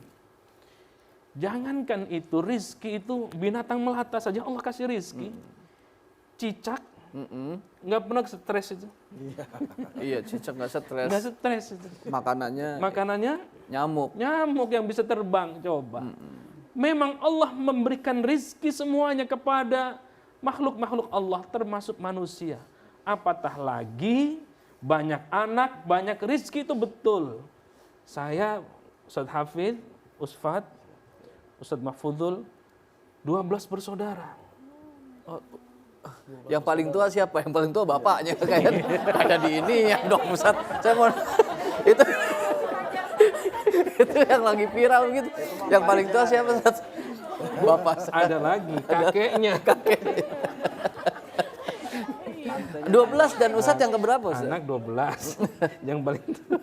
Jangankan itu, rizki itu binatang melata saja Allah kasih rizki. Cicak nggak pernah stres itu. Iya, cicak nggak stres. Nggak stres itu. Makanannya Nyamuk yang bisa terbang. Coba. Memang Allah memberikan rizki semuanya kepada makhluk-makhluk Allah termasuk manusia. Apatah lagi banyak anak, banyak rizki itu betul. Saya, Ustadz Hafid, Ustadz Mahfudul, 12 bersaudara. Yang paling tua siapa? Yang paling tua bapaknya kayak di ini ya dong Ustaz. Saya mau itu itu yang lagi viral gitu. Yang paling tua siapa Ustaz? Bapak saya. Ada lagi kakeknya. 12 dan Ustaz yang keberapa Ustaz? Anak 12. Yang paling tua.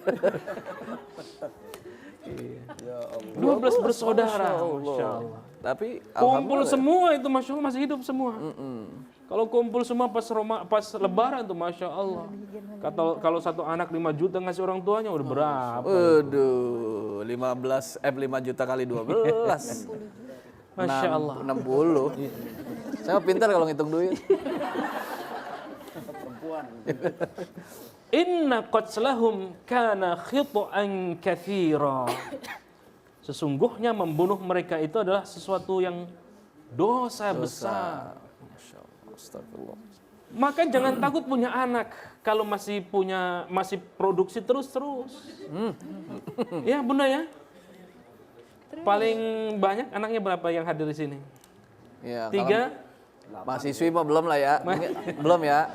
12 bersaudara. Masya Allah. Tapi Kumpul alhamdulillah. semua itu Masya Allah masih hidup semua. Kalau kumpul semua pas lebaran tuh Masya Allah. Kalau satu anak 5 juta ngasih orang tuanya udah berapa? Waduh, 5 juta kali 12. Masya Allah. 60. Saya pintar kalau ngitung duit. Inna qatlahum kana khita'an katsira. Sesungguhnya membunuh mereka itu adalah sesuatu yang dosa besar. Masya Allah, astagfirullah. Maka jangan takut punya anak kalau masih produksi terus. Ya Bunda ya. Paling banyak anaknya berapa yang hadir di sini? Ya, 3. mahasiswi mah belum lah ya. Belum ya.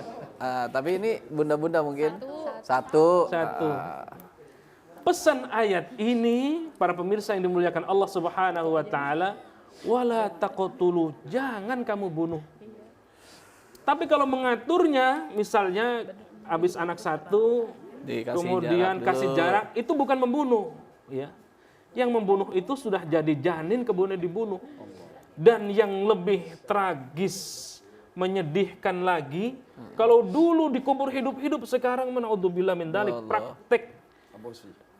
Tapi ini bunda-bunda mungkin. Satu. Pesan ayat ini para pemirsa yang dimuliakan Allah Subhanahu wa taala, wala taqtulu, jangan kamu bunuh. Tapi kalau mengaturnya, misalnya habis anak satu, kemudian kasih jarak, itu bukan membunuh, ya. Yang membunuh itu sudah jadi janin kemudian dibunuh. Dan yang lebih tragis, menyedihkan lagi, kalau dulu dikubur hidup-hidup, sekarang naudzubillah min dzalik, praktek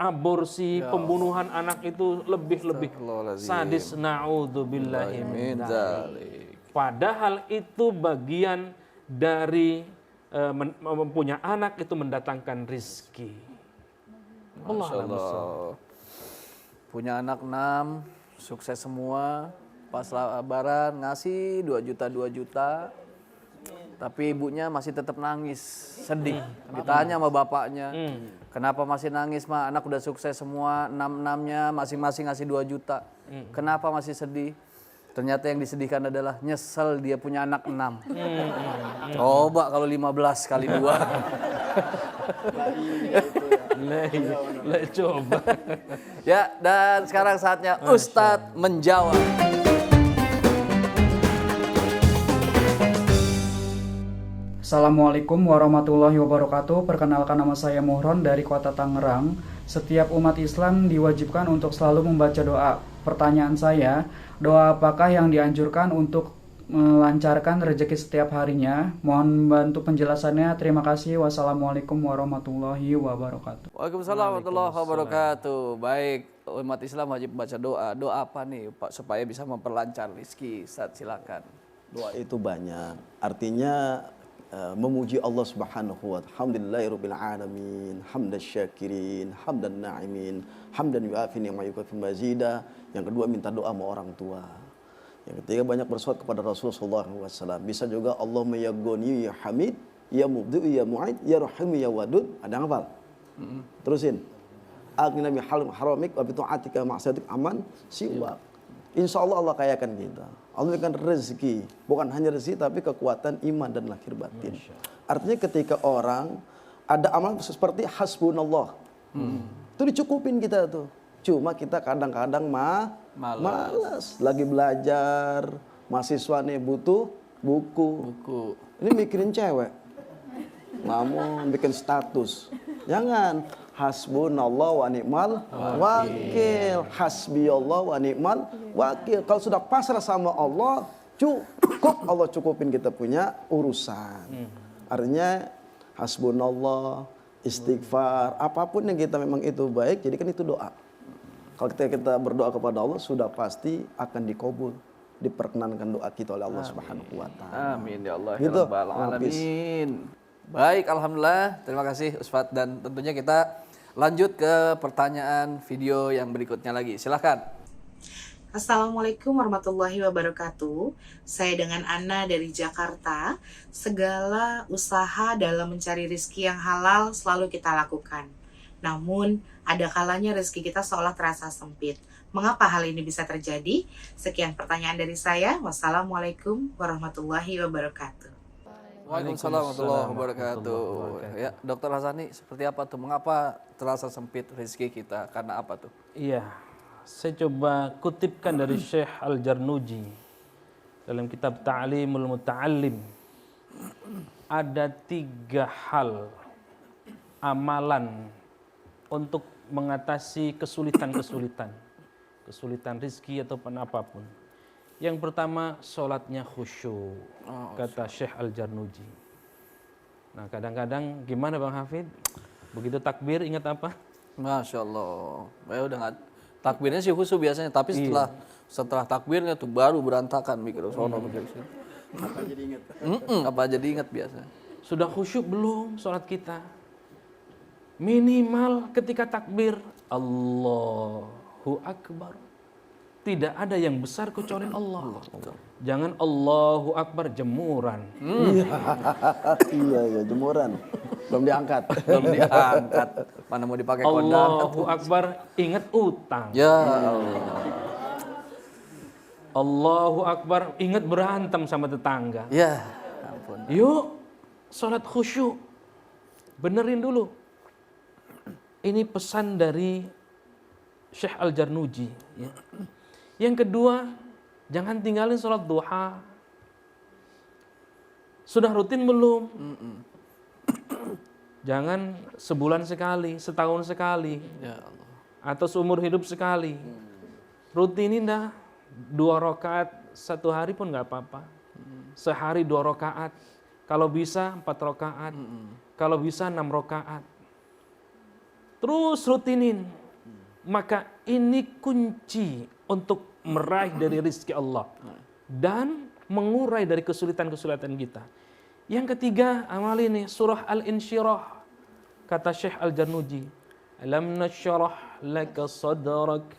aborsi, pembunuhan anak itu lebih sadis, naudzubillahi min dzalik. Padahal itu bagian dari mempunyai anak itu mendatangkan rizki. Allah. Punya anak 6, sukses semua. Pas lebaran ngasih 2 juta. Tapi ibunya masih tetap nangis, sedih. Ditanya sama bapaknya, kenapa masih nangis Ma? Anak udah sukses semua, 6-6-nya masing-masing ngasih 2 juta. Kenapa masih sedih? Ternyata yang disedihkan adalah nyesel dia punya anak 6. Coba kalau 15 kali 2. Coba. Ya, dan sekarang saatnya Ustadz menjawab. Assalamualaikum warahmatullahi wabarakatuh. Perkenalkan, nama saya Muhron dari Kota Tangerang. Setiap umat Islam diwajibkan untuk selalu membaca doa. Pertanyaan saya, doa apakah yang dianjurkan untuk melancarkan rezeki setiap harinya? Mohon bantu penjelasannya. Terima kasih. Wassalamualaikum warahmatullahi wabarakatuh. Waalaikumsalam warahmatullahi wabarakatuh. Baik, umat Islam wajib baca doa. Doa apa nih Pak supaya bisa memperlancar rezeki? Ustaz, silakan. Doa itu banyak. Artinya memuji Allah Subhanahu wa ta'ala. Alhamdulillahirabbil alamin, hamdan syakirin, hamdan na'imin, hamdan yu'afi ni'ma yukafi mazida. Yang kedua, minta doa sama orang tua. Yang ketiga, banyak bersolawat kepada Rasulullah SAW. Bisa juga Allahumma ya Ghani ya Hamid, ya Mubdi ya Mu'id, ya Rahim ya Wadud. Ada yang hafal? Terusin. Aghnina bi haramik wa bi ta'atika ma'siyatik aman siwak. Insya Allah Allah kayakan kita. Allah berikan rezeki, bukan hanya rezeki tapi kekuatan iman dan lahir batin. Artinya ketika orang ada amal seperti hasbunallah, itu dicukupin kita tuh. Cuma kita kadang-kadang malas. Lagi belajar, mahasiswa nih butuh buku. Ini mikirin cewek, namun bikin status. Jangan. Hasbunallah wa ni'mal wakil. Hasbiyallah wa ni'mal wakil. Kalau sudah pasrah sama Allah, cukup Allah cukupin kita punya urusan. Artinya hasbunallah, istighfar, apapun yang kita memang itu baik, jadi kan itu doa. Kalau kita berdoa kepada Allah, sudah pasti akan dikabul, diperkenankan doa kita oleh Allah Subhanahu wa ta'ala. Amin ya Allah. Gitu. Ya Rabbal alamin. Baik, alhamdulillah. Terima kasih Ustadz, dan tentunya kita lanjut ke pertanyaan video yang berikutnya lagi. Silahkan. Assalamualaikum warahmatullahi wabarakatuh. Saya dengan Anna dari Jakarta. Segala usaha dalam mencari rezeki yang halal selalu kita lakukan. Namun, ada kalanya rezeki kita seolah terasa sempit. Mengapa hal ini bisa terjadi? Sekian pertanyaan dari saya. Wassalamualaikum warahmatullahi wabarakatuh. Waalaikumsalam warahmatullahi wabarakatuh. Ya, Dokter Hasani, seperti apa tuh? Mengapa terasa sempit rezeki kita? Karena apa tuh? Iya, saya coba kutipkan dari Syekh Al-Jarnuji dalam kitab Ta'limul Muta'allim. Ada 3 hal amalan untuk mengatasi kesulitan-kesulitan, kesulitan rezeki ataupun apapun. Yang pertama, sholatnya khusyuk, kata Syekh Al-Jarnuji. Nah, kadang-kadang gimana Bang Hafid? Begitu takbir ingat apa? Masya Allah. Ya udah nggak, takbirnya sih khusyuk biasanya, tapi setelah takbirnya tuh baru berantakan mikir sono mikir sini. Apa jadi ingat? Apa jadi ingat biasa. Sudah khusyuk belum sholat kita? Minimal ketika takbir, Allahu Akbar. Tidak ada yang besar kecuali Allah. Jangan Allahu Akbar jemuran. Iya, jemuran. Belum diangkat. Belum diangkat. Mana mau dipakai kondangan. Allahu Akbar ingat utang. Ya Allah. Allahu Akbar ingat berantem sama tetangga. Ya ampun. Yuk sholat khusyuk. Benerin dulu. Ini pesan dari Syekh Al-Jarnuji. Ya. Yang kedua, jangan tinggalin sholat duha. Sudah rutin belum? Jangan sebulan sekali, setahun sekali, Ya Allah. atau seumur hidup sekali. Rutinin dah 2 rakaat 1 hari pun nggak apa-apa. Sehari 2 rakaat. Kalau bisa 4 rakaat. Kalau bisa 6 rakaat. Terus rutinin. Maka ini kunci untuk meraih dari rezeki Allah dan mengurai dari kesulitan-kesulitan kita. Yang ketiga, amal ini surah Al-Insyirah. Kata Syekh Al-Jarnuji, "Alam nashrah laka sadrak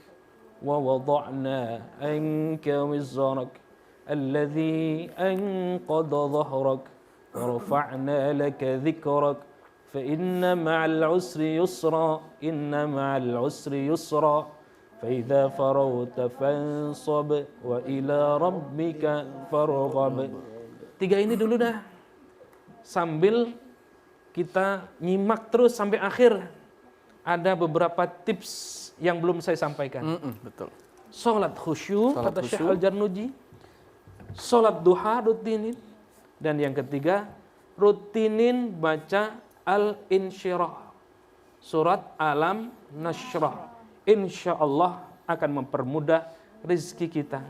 wa wada'na anka wizrak alladhi anqadha dhahrak wa rafa'na laka dhikrak fa inna ma'al usri yusra inna ma'al usri yusra." فَإِذَا فَرَوْتَ فَانْصَبْ وَإِلَى رَبِّكَ فَارْغَبْ. 3 ini dulu dah. Sambil kita nyimak terus sampai akhir. Ada beberapa tips yang belum saya sampaikan. Betul. Sholat khusyuk, kata Syekh Al-Jarnuji. Sholat duha rutinin. Dan yang ketiga, rutinin baca Al-Insyirah. Surat Alam Nashrah. Insya Allah akan mempermudah rezeki kita.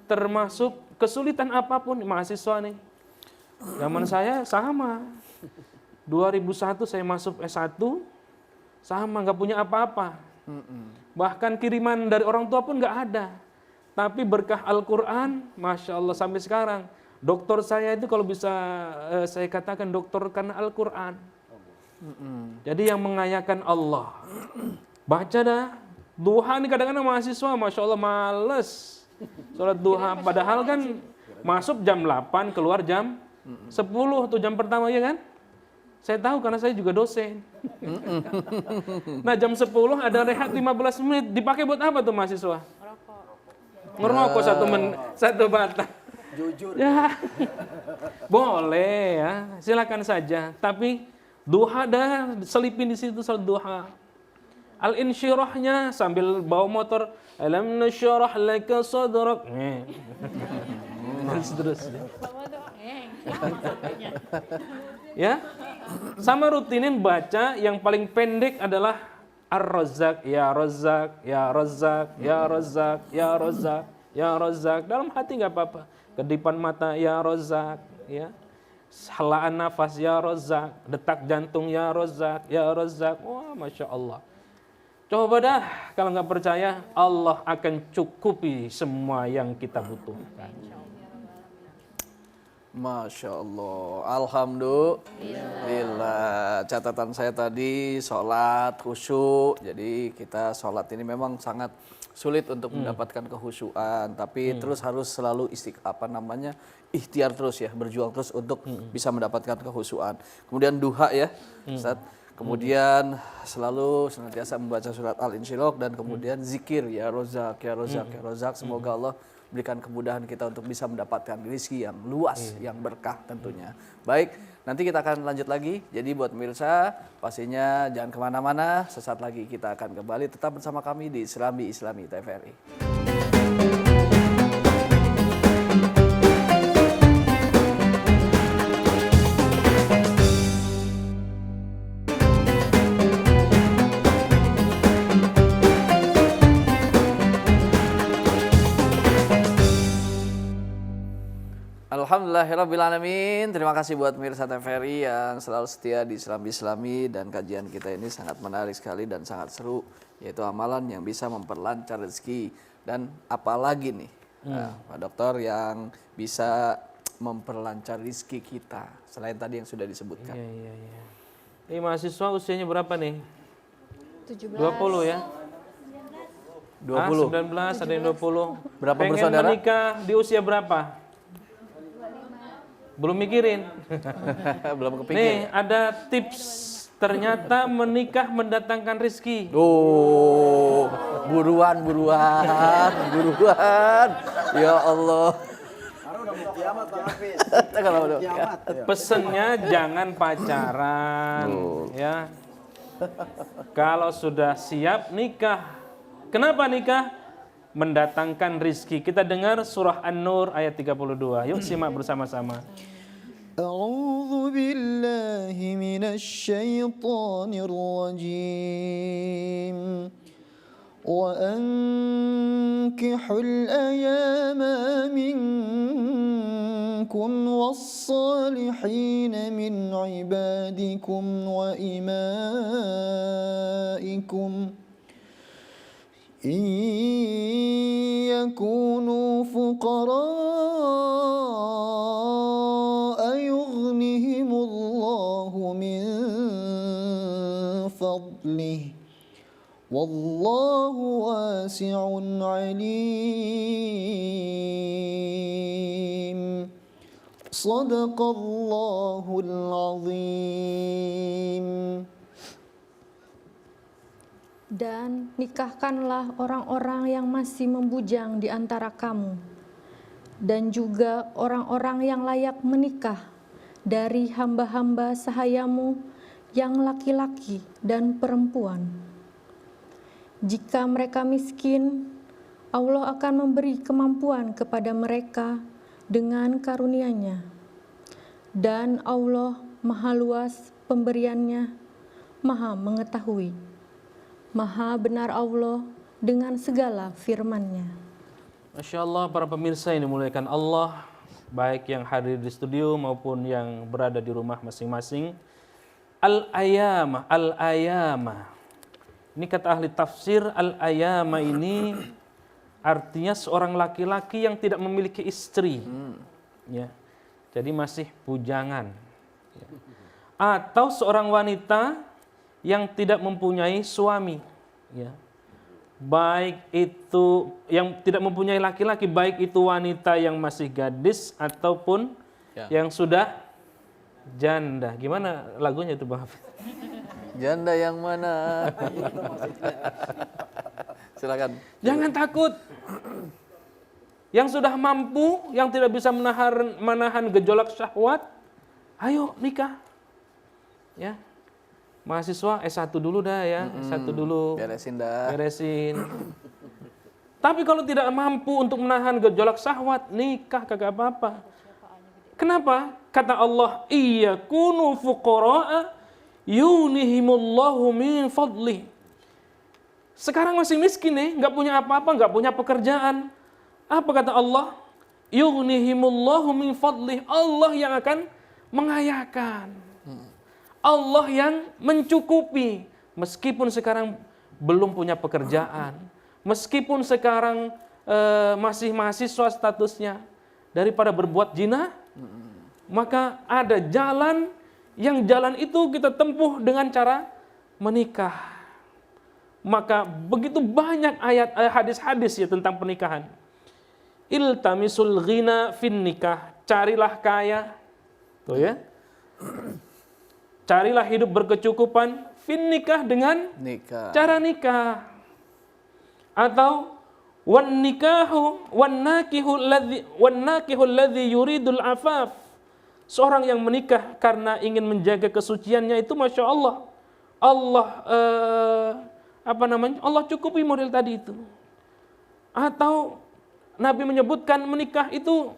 Termasuk kesulitan apapun, mahasiswa nih. Zaman saya sama. 2001 saya masuk S1, sama nggak punya apa-apa. Bahkan kiriman dari orang tua pun nggak ada. Tapi berkah Al-Quran, Masya Allah sampai sekarang. Dokter saya itu kalau bisa saya katakan dokter karena Al-Quran. Jadi yang mengayakan Allah. Baca dah. Duha nih kadang-kadang mahasiswa, Masya Allah males sholat duha. Padahal kan masuk jam 8, keluar jam 10 tuh jam pertama ya kan? Saya tahu karena saya juga dosen. Nah jam 10 ada rehat 15 menit, dipakai buat apa tuh mahasiswa? Ngerokok 1 batang. Jujur. Ya, boleh ya, silakan saja. Tapi duha dah selipin di situ sholat duha. Al-Insyirahnya sambil bawa motor, alam nashrah laka sadrak. Dan seterusnya. Ya. Sama rutinin baca yang paling pendek adalah Ar-Razzaq, ya Razzaq, ya Razzaq, ya Razzaq, ya Razzaq, ya Razzaq. Dalam hati enggak apa-apa. Kedipan mata, ya Razzaq, ya. Helaan nafas, ya Razzaq, detak jantung, ya Razzaq, ya Razzaq. Wah, Masya Allah. Coba dah, kalau nggak percaya, Allah akan cukupi semua yang kita butuhkan. Masya Allah, alhamdulillah. Catatan saya tadi sholat khusyuk. Jadi kita sholat ini memang sangat sulit untuk mendapatkan kehusyuan, tapi terus harus selalu ikhtiar terus ya, berjuang terus untuk bisa mendapatkan kehusyuan. Kemudian duha ya, Ustaz. Kemudian selalu senantiasa membaca surat Al-Insyirah dan kemudian zikir ya Rozak, ya Rozak, ya Rozak. Semoga Allah berikan kemudahan kita untuk bisa mendapatkan rezeki yang luas, yang berkah tentunya. Baik, nanti kita akan lanjut lagi. Jadi buat pemirsa, pastinya jangan kemana-mana. Sesaat lagi kita akan kembali tetap bersama kami di Serambi Islami TVRI. Alhamdulillahirrabbilalamin. Terima kasih buat pemirsa TVRI yang selalu setia di Serambi Islami, dan kajian kita ini sangat menarik sekali dan sangat seru, yaitu amalan yang bisa memperlancar rezeki. Dan apalagi nih Pak Dokter yang bisa memperlancar rezeki kita selain tadi yang sudah disebutkan. Iya. Ini mahasiswa usianya berapa nih? 17. 20 ya? 20. 19, ada yang 20. Berapa Pengen bersaudara? menikah di usia berapa? Belum mikirin. Belum kepikir. Nih, ada tips. Ternyata menikah mendatangkan rezeki. Oh, buruan. Ya Allah. Pesennya jangan pacaran, ya. Kalau sudah siap nikah. Kenapa nikah? Mendatangkan rizki. Kita dengar surah An-Nur ayat 32. Yuk simak bersama-sama. أعوذ بالله من الشيطان الرجيم وأنكحوا الأيام منكم والصالحين من عبادكم وإمائكم إن يكونوا فقراء يغنهم الله من فضله والله واسع عليم صدق الله العظيم. Dan nikahkanlah orang-orang yang masih membujang di antara kamu, dan juga orang-orang yang layak menikah dari hamba-hamba sahayamu yang laki-laki dan perempuan. Jika mereka miskin, Allah akan memberi kemampuan kepada mereka dengan karunia-Nya. Dan Allah Maha luas pemberiannya, Maha mengetahui. Maha benar Allah dengan segala firman-Nya. Masya Allah, para pemirsa yang dimuliakan Allah, baik yang hadir di studio maupun yang berada di rumah masing-masing. Al-ayama. Ini kata ahli tafsir, al-ayama ini artinya seorang laki-laki yang tidak memiliki istri. Ya. Jadi masih bujangan. Ya. Atau seorang wanita yang tidak mempunyai suami, ya. Baik itu yang tidak mempunyai laki-laki, baik itu wanita yang masih gadis ataupun yang sudah janda. Gimana lagunya itu, Bang Hafiz? Janda yang mana? Silakan. Jangan takut. Yang sudah mampu, yang tidak bisa menahan gejolak syahwat, ayo nikah. Ya. Mahasiswa S1 dulu dah ya, S1 dulu. Beresin. Tapi kalau tidak mampu untuk menahan gejolak syahwat, nikah kagak apa-apa. Kenapa? Kata Allah, iyakunu fuqara'a yunihimullahu min fadli. Sekarang masih miskin nih, nggak punya apa-apa, nggak punya pekerjaan. Apa kata Allah? Yunihimullahu min fadli. Allah yang akan mengayakan. Allah yang mencukupi, meskipun sekarang belum punya pekerjaan, meskipun sekarang masih mahasiswa statusnya, daripada berbuat zina, maka ada jalan, yang jalan itu kita tempuh dengan cara menikah. maka begitu banyak ayat hadis-hadis ya tentang pernikahan. Iltamisul ghina fin nikah, carilah kaya, tuh ya. Carilah hidup berkecukupan fin nikah dengan Nikah. cara nikah. Atau wan nakihu alladhi yuridul afaf. Seorang yang menikah karena ingin menjaga kesuciannya itu Masya Allah. Allah cukupi model tadi itu. Atau Nabi menyebutkan menikah itu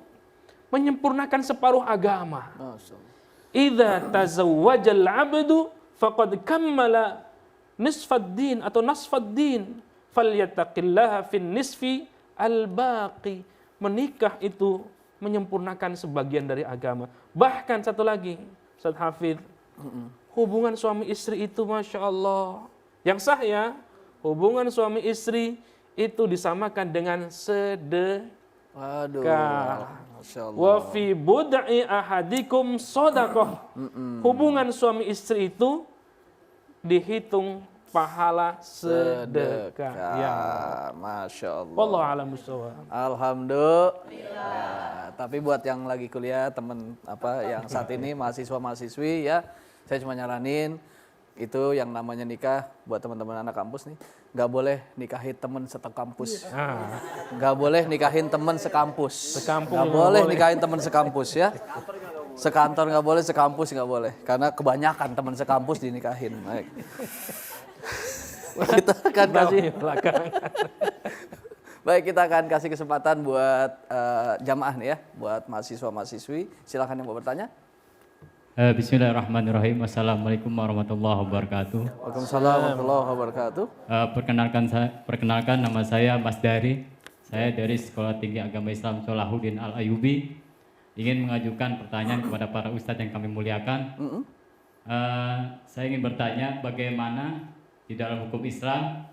menyempurnakan separuh agama. Masya Allah. Idza tazawwajal 'abdu faqad kammala nisfad din atau nasfad din falyattaqillaha fin nisfi al-baqi. Menikah itu menyempurnakan sebagian dari agama. Bahkan satu lagi, Ustaz Hafidz, hubungan suami istri itu Masya Allah yang sah ya, hubungan suami istri itu disamakan dengan sedekah. Waduh. Masya Allah. Wa fi bud'i ahadikum shadaqah. Hubungan suami istri itu dihitung pahala sedekah. Ya. Masya Allah. Wallahu a'lam bishawab. Alhamdulillah. Tapi buat yang lagi kuliah, temen yang saat ini mahasiswa-mahasiswi ya, saya cuma nyaranin itu yang namanya nikah buat teman-teman anak kampus nih, nggak boleh nikahin temen sekampus. Nggak boleh nikahin temen sekampus. Sekampung Nggak boleh nikahin temen sekampus ya. Sekantor nggak boleh, sekampus nggak boleh. Karena kebanyakan teman sekampus dinikahin. Baik. Kita akan Baik, kita akan kasih kesempatan buat jamaah nih ya, buat mahasiswa-mahasiswi. Silakan yang mau bertanya. Bismillahirrahmanirrahim. Assalamualaikum warahmatullahi wabarakatuh. Waalaikumsalam warahmatullahi wabarakatuh. Perkenalkan nama saya Mas Dari. Saya dari Sekolah Tinggi Agama Islam Solahuddin Al-Ayubi. Ingin mengajukan pertanyaan kepada para ustadz yang kami muliakan. Saya ingin bertanya bagaimana di dalam hukum Islam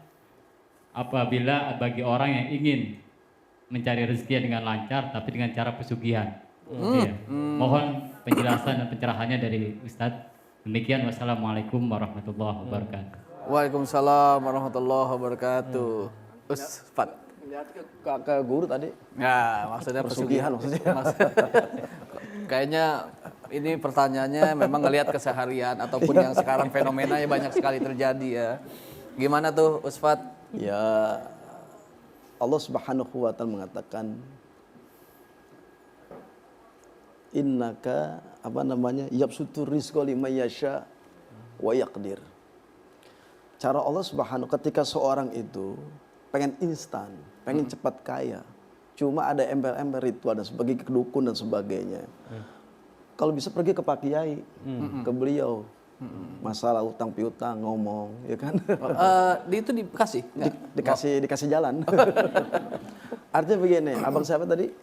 apabila bagi orang yang ingin mencari rezeki dengan lancar tapi dengan cara pesugihan. Mohon penjelasan dan pencerahannya dari Ustadz. Demikian, wassalamualaikum warahmatullahi wabarakatuh. Waalaikumsalam warahmatullahi wabarakatuh. Ustaz. Lihat ke guru tadi. Ya, maksudnya Pesugihan maksudnya. Kayaknya ini pertanyaannya memang ngelihat keseharian ataupun yang sekarang fenomenanya banyak sekali terjadi ya. Gimana tuh Ustaz? Ya, Allah Subhanahu wa taala mengatakan innaka yabsutur rizqa liman yasha wa yaqdir. Cara Allah Subhanahu ketika seorang itu pengen instan, pengen cepat kaya, cuma ada embel-embel ritual dan sebagai kedukun dan sebagainya. Kalau bisa pergi ke Pak Kiai, ke beliau. Masalah utang piutang ngomong, ya kan? Itu dikasih? Dikasih jalan. Artinya begini, abang siapa tadi?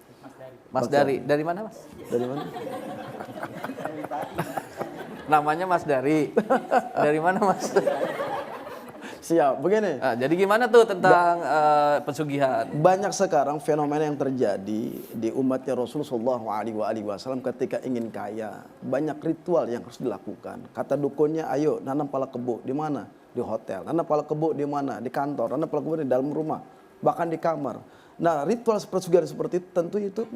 Mas Dari. Dari mana Mas? Dari mana? Namanya Mas Dari. Dari mana Mas? Siap, begini. Jadi gimana tuh tentang pesugihan? Banyak sekarang fenomena yang terjadi di umatnya Rasulullah SAW ketika ingin kaya. Banyak ritual yang harus dilakukan. Kata dukunnya, ayo nanam pala kebo. Di mana? Di hotel. Nanam pala kebo di mana? Di kantor. Nanam pala kebo di dalam rumah. Bahkan di kamar. Nah, ritual pesugihan seperti itu tentu itu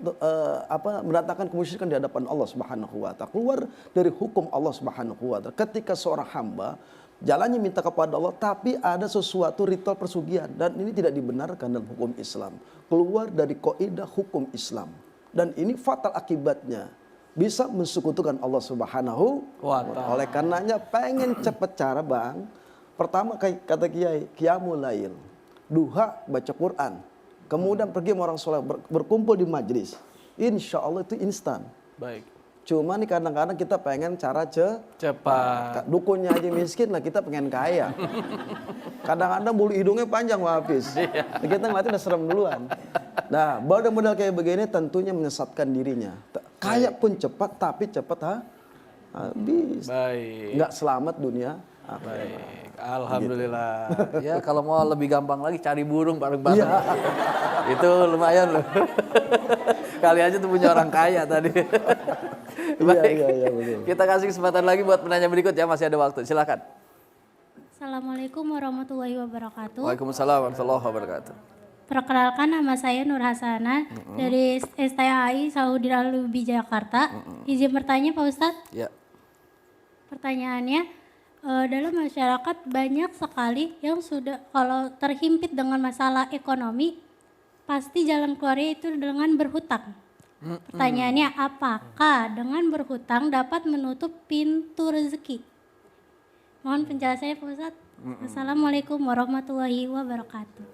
mendatangkan kemusyrikan di hadapan Allah Subhanahu wa taala. Keluar dari hukum Allah Subhanahu wa taala. Ketika seorang hamba jalannya minta kepada Allah, tapi ada sesuatu ritual persugihan dan ini tidak dibenarkan dalam hukum Islam. Keluar dari kaidah hukum Islam. Dan ini fatal akibatnya. Bisa mensekutukan Allah Subhanahu wa taala. Oleh karenanya pengen cepat cara, Bang. Pertama kata Kiai, qiyamul lail. Duha baca Quran. Kemudian pergi sama orang soleh, berkumpul di majlis. Insya Allah itu instan. Baik. Cuma nih kadang-kadang kita pengen cara cepat. Dukunnya aja miskin lah, kita pengen kaya. Kadang-kadang bulu hidungnya panjang habis. Kita ngeliatnya udah serem duluan. Nah, model-model kayak begini tentunya menyesatkan dirinya. Kaya pun cepat, tapi cepat habis. Baik. Nggak selamat dunia. Baik. Alhamdulillah. Gitu. Ya kalau mau lebih gampang lagi cari burung bareng-bareng. Ya. Itu lumayan loh. Kali aja tuh punya orang kaya tadi. Baik. Iya, kita kasih kesempatan lagi buat penanya berikut ya, masih ada waktu. Silakan. Assalamualaikum warahmatullahi wabarakatuh. Waalaikumsalam warahmatullahi wabarakatuh. Perkenalkan, nama saya Nur Hasanah dari STAI Salahuddin Al-Ayyubi Jakarta. Izin bertanya Pak Ustadz. Ya. Pertanyaannya, dalam masyarakat banyak sekali yang sudah kalau terhimpit dengan masalah ekonomi, pasti jalan keluarnya itu dengan berhutang. Pertanyaannya, apakah dengan berhutang dapat menutup pintu rezeki? Mohon penjelasannya Pak Ustadz. Assalamualaikum warahmatullahi wabarakatuh.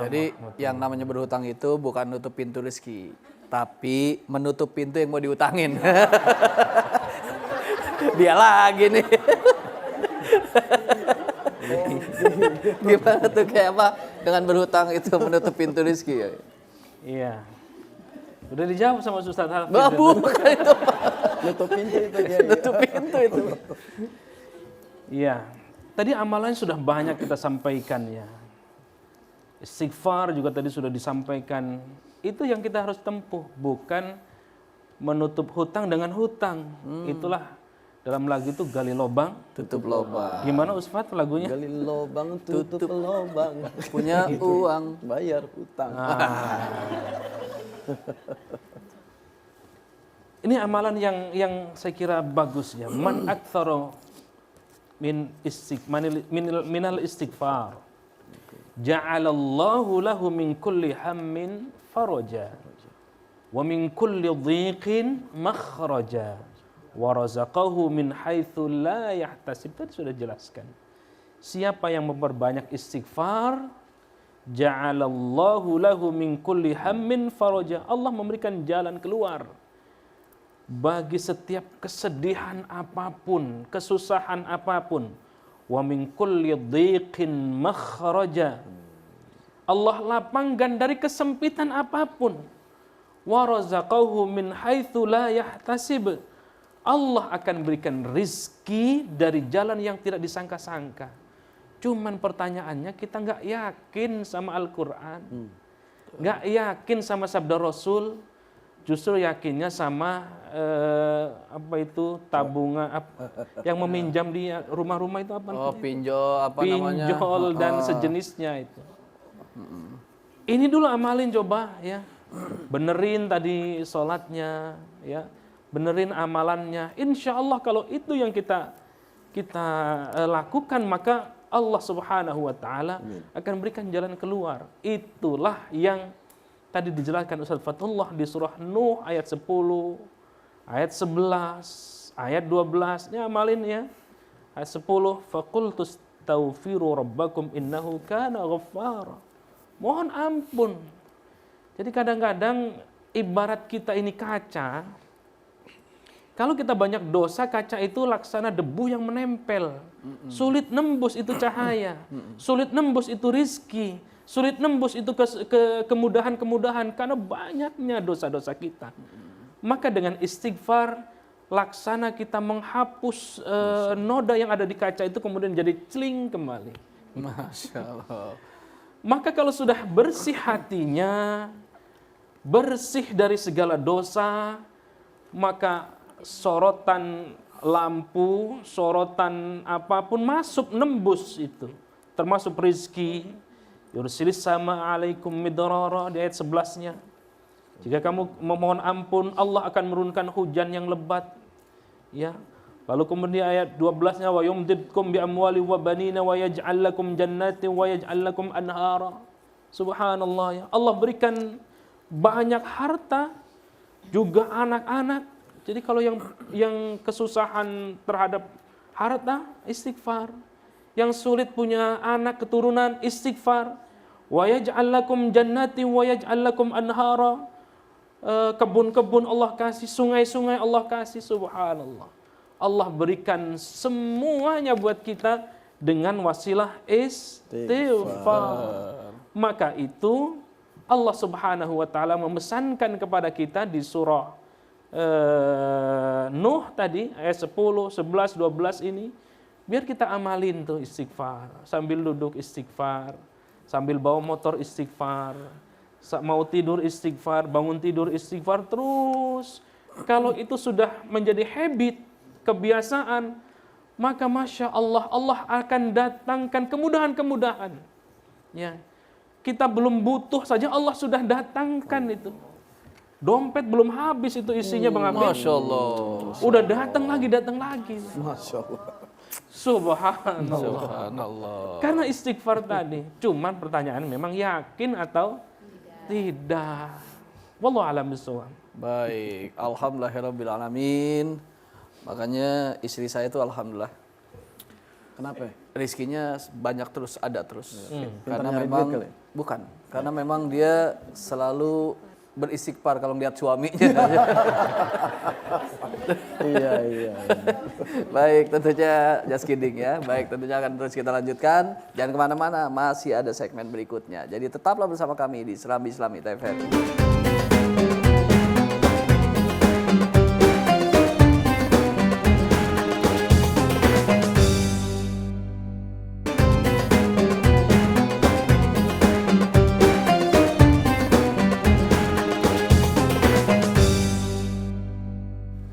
Jadi yang namanya berhutang itu bukan nutup pintu rezeki, tapi menutup pintu yang mau diutangin. Dia lagi nih. Gimana tuh, kayak apa dengan berhutang itu menutup pintu rezeki ya? Iya. Udah dijawab sama Ustaz Hafiz. Bukan itu, Pak. Nutup pintu itu dia. Nutup pintu itu. Iya. Tadi amalan sudah banyak kita sampaikan ya. Istighfar juga tadi sudah disampaikan. Itu yang kita harus tempuh, bukan menutup hutang dengan hutang. Itulah dalam lagu itu gali lobang, tutup lobang. Gimana Ustaz lagunya? Gali lobang, tutup lobang. Punya uang, bayar hutang. Ini amalan yang saya kira bagus ya. Man aktsara minal istighfar ja'alallahu lahu min kulli hammin faraja wa min kulli dhiqin makhraja wa razaqahu min haitsu la yahtasib. Tadi sudah jelaskan. Siapa yang memperbanyak istighfar, ja'alallahu lahu min kulli hammin faraja. Allah memberikan jalan keluar bagi setiap kesedihan apapun, kesusahan apapun. Wa min kulli dhiqin makhraja. Allah lapangkan dari kesempitan apapun. Wa razaqahu min haitsu la yahtasib. Allah akan berikan rizki dari jalan yang tidak disangka-sangka. Cuman pertanyaannya, kita nggak yakin sama Al-Quran, nggak yakin sama sabda Rasul, justru yakinnya sama tabungan yang meminjam di rumah-rumah itu apa? Oh, pinjol namanya? Pinjol dan sejenisnya itu. Ini dulu amalin coba ya, benerin tadi sholatnya ya, benerin amalannya. Insya Allah kalau itu yang kita lakukan, maka Allah Subhanahu wa Ta'ala akan berikan jalan keluar. Itulah yang tadi dijelaskan Ustaz Fatullah di surah Nuh ayat 10, ayat 11, ayat 12. Ini amalin ya. Ayat 10, faqultu astaghfiru rabbakum innahu kana ghaffara. Mohon ampun. Jadi kadang-kadang ibarat kita ini kaca. Kalau kita banyak dosa, kaca itu laksana debu yang menempel. Sulit nembus itu cahaya. Sulit nembus itu rizki. Sulit nembus itu ke kemudahan-kemudahan karena banyaknya dosa-dosa kita. Maka dengan istighfar, laksana kita menghapus noda yang ada di kaca itu kemudian jadi celing kembali. Masya Allah. Maka kalau sudah bersih hatinya, bersih dari segala dosa, maka sorotan lampu, sorotan apapun masuk nembus itu. Termasuk rizki. Yursilis sama alaikum midrara di ayat 11-nya. Jika kamu memohon ampun, Allah akan menurunkan hujan yang lebat. Ya. Lalu kemudian ayat 12-nya wa yumdidkum bi amwali wa banina wa yaj'al lakum jannatin wa yaj'al lakum anhara. Subhanallah ya. Allah berikan banyak harta, juga anak-anak. Jadi kalau yang kesusahan terhadap harta, istighfar. Yang sulit punya anak keturunan, istighfar. Wa yaj'al lakum jannatin wa yaj'al lakum anhara. Kebun-kebun Allah kasih, sungai-sungai Allah kasih, subhanallah. Allah berikan semuanya buat kita dengan wasilah istighfar. Maka itu Allah Subhanahu wa taala memesankan kepada kita di surah Nuh tadi ayat 10, 11, 12 ini, biar kita amalin tuh istighfar. Sambil duduk istighfar, sambil bawa motor istighfar, mau tidur istighfar, bangun tidur istighfar terus. Kalau itu sudah menjadi habit, kebiasaan, maka Masya Allah, Allah akan datangkan kemudahan-kemudahan. Ya. Kita belum butuh saja Allah sudah datangkan itu. Dompet belum habis itu isinya Bang Abid. Masya Allah. Udah datang lagi. Masya Allah. Subhanallah. Subhanallah. Karena istighfar tadi. Cuman pertanyaan memang yakin atau tidak. Wallahu a'lam bishawab. Baik, alhamdulillahirabbil alamin. Makanya istri saya itu alhamdulillah Kenapa? rizkinya banyak terus, ada terus. Karena Pintar nyari memang duit kali? bukan, karena memang dia selalu beristighfar kalau lihat suaminya. Iya. Baik, tentunya just kidding ya. Baik, tentunya akan terus kita lanjutkan. Jangan kemana-mana, masih ada segmen berikutnya. Jadi tetaplah bersama kami di Serambi Islami TVRI.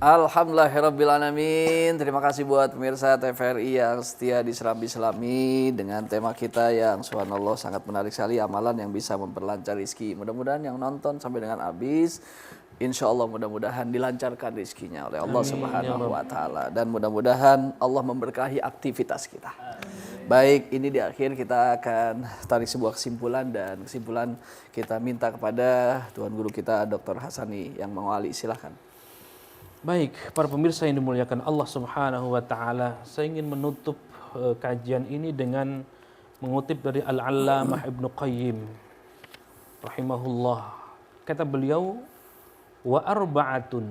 Alhamdulillahirrabbilalamin. Terima kasih buat pemirsa TVRI yang setia di Serambi Islami dengan tema kita yang subhanallah sangat menarik sekali, amalan yang bisa memperlancar rezeki. Mudah-mudahan yang nonton sampai dengan habis, insya Allah mudah-mudahan dilancarkan rezekinya oleh Allah Subhanahu wa Ta'ala, dan mudah-mudahan Allah memberkahi aktivitas kita. Baik, ini di akhir kita akan tarik sebuah kesimpulan, dan kesimpulan kita minta kepada Tuan Guru kita Dr. Hasani yang mengawali. Silahkan. Baik, para pemirsa yang dimuliakan Allah Subhanahu wa Ta'ala, saya ingin menutup kajian ini dengan mengutip dari Al-Allamah Ibnu Qayyim rahimahullah. Kata beliau, wa arba'atun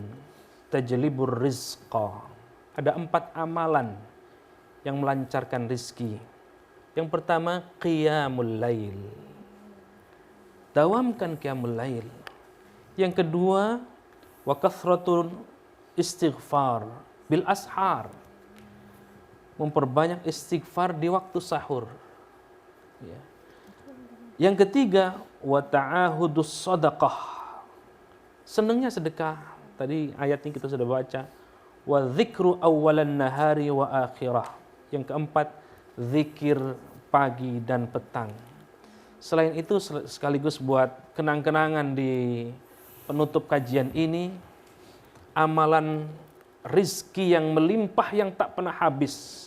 tajlibur rizqa. Ada 4 amalan yang melancarkan rizki. Yang pertama, qiyamul lail. Dawamkan qiyamul lail. Yang kedua, wa kathratun istighfar bil ashar. Memperbanyak istighfar di waktu sahur. Ya. Yang ketiga, wa ta'ahudus sadaqah. Senangnya sedekah. Tadi ayatnya kita sudah baca. Wa dzikru awwalan nahari wa akhirah. Yang keempat, zikir pagi dan petang. Selain itu sekaligus buat kenang-kenangan di penutup kajian ini, amalan rizki yang melimpah yang tak pernah habis.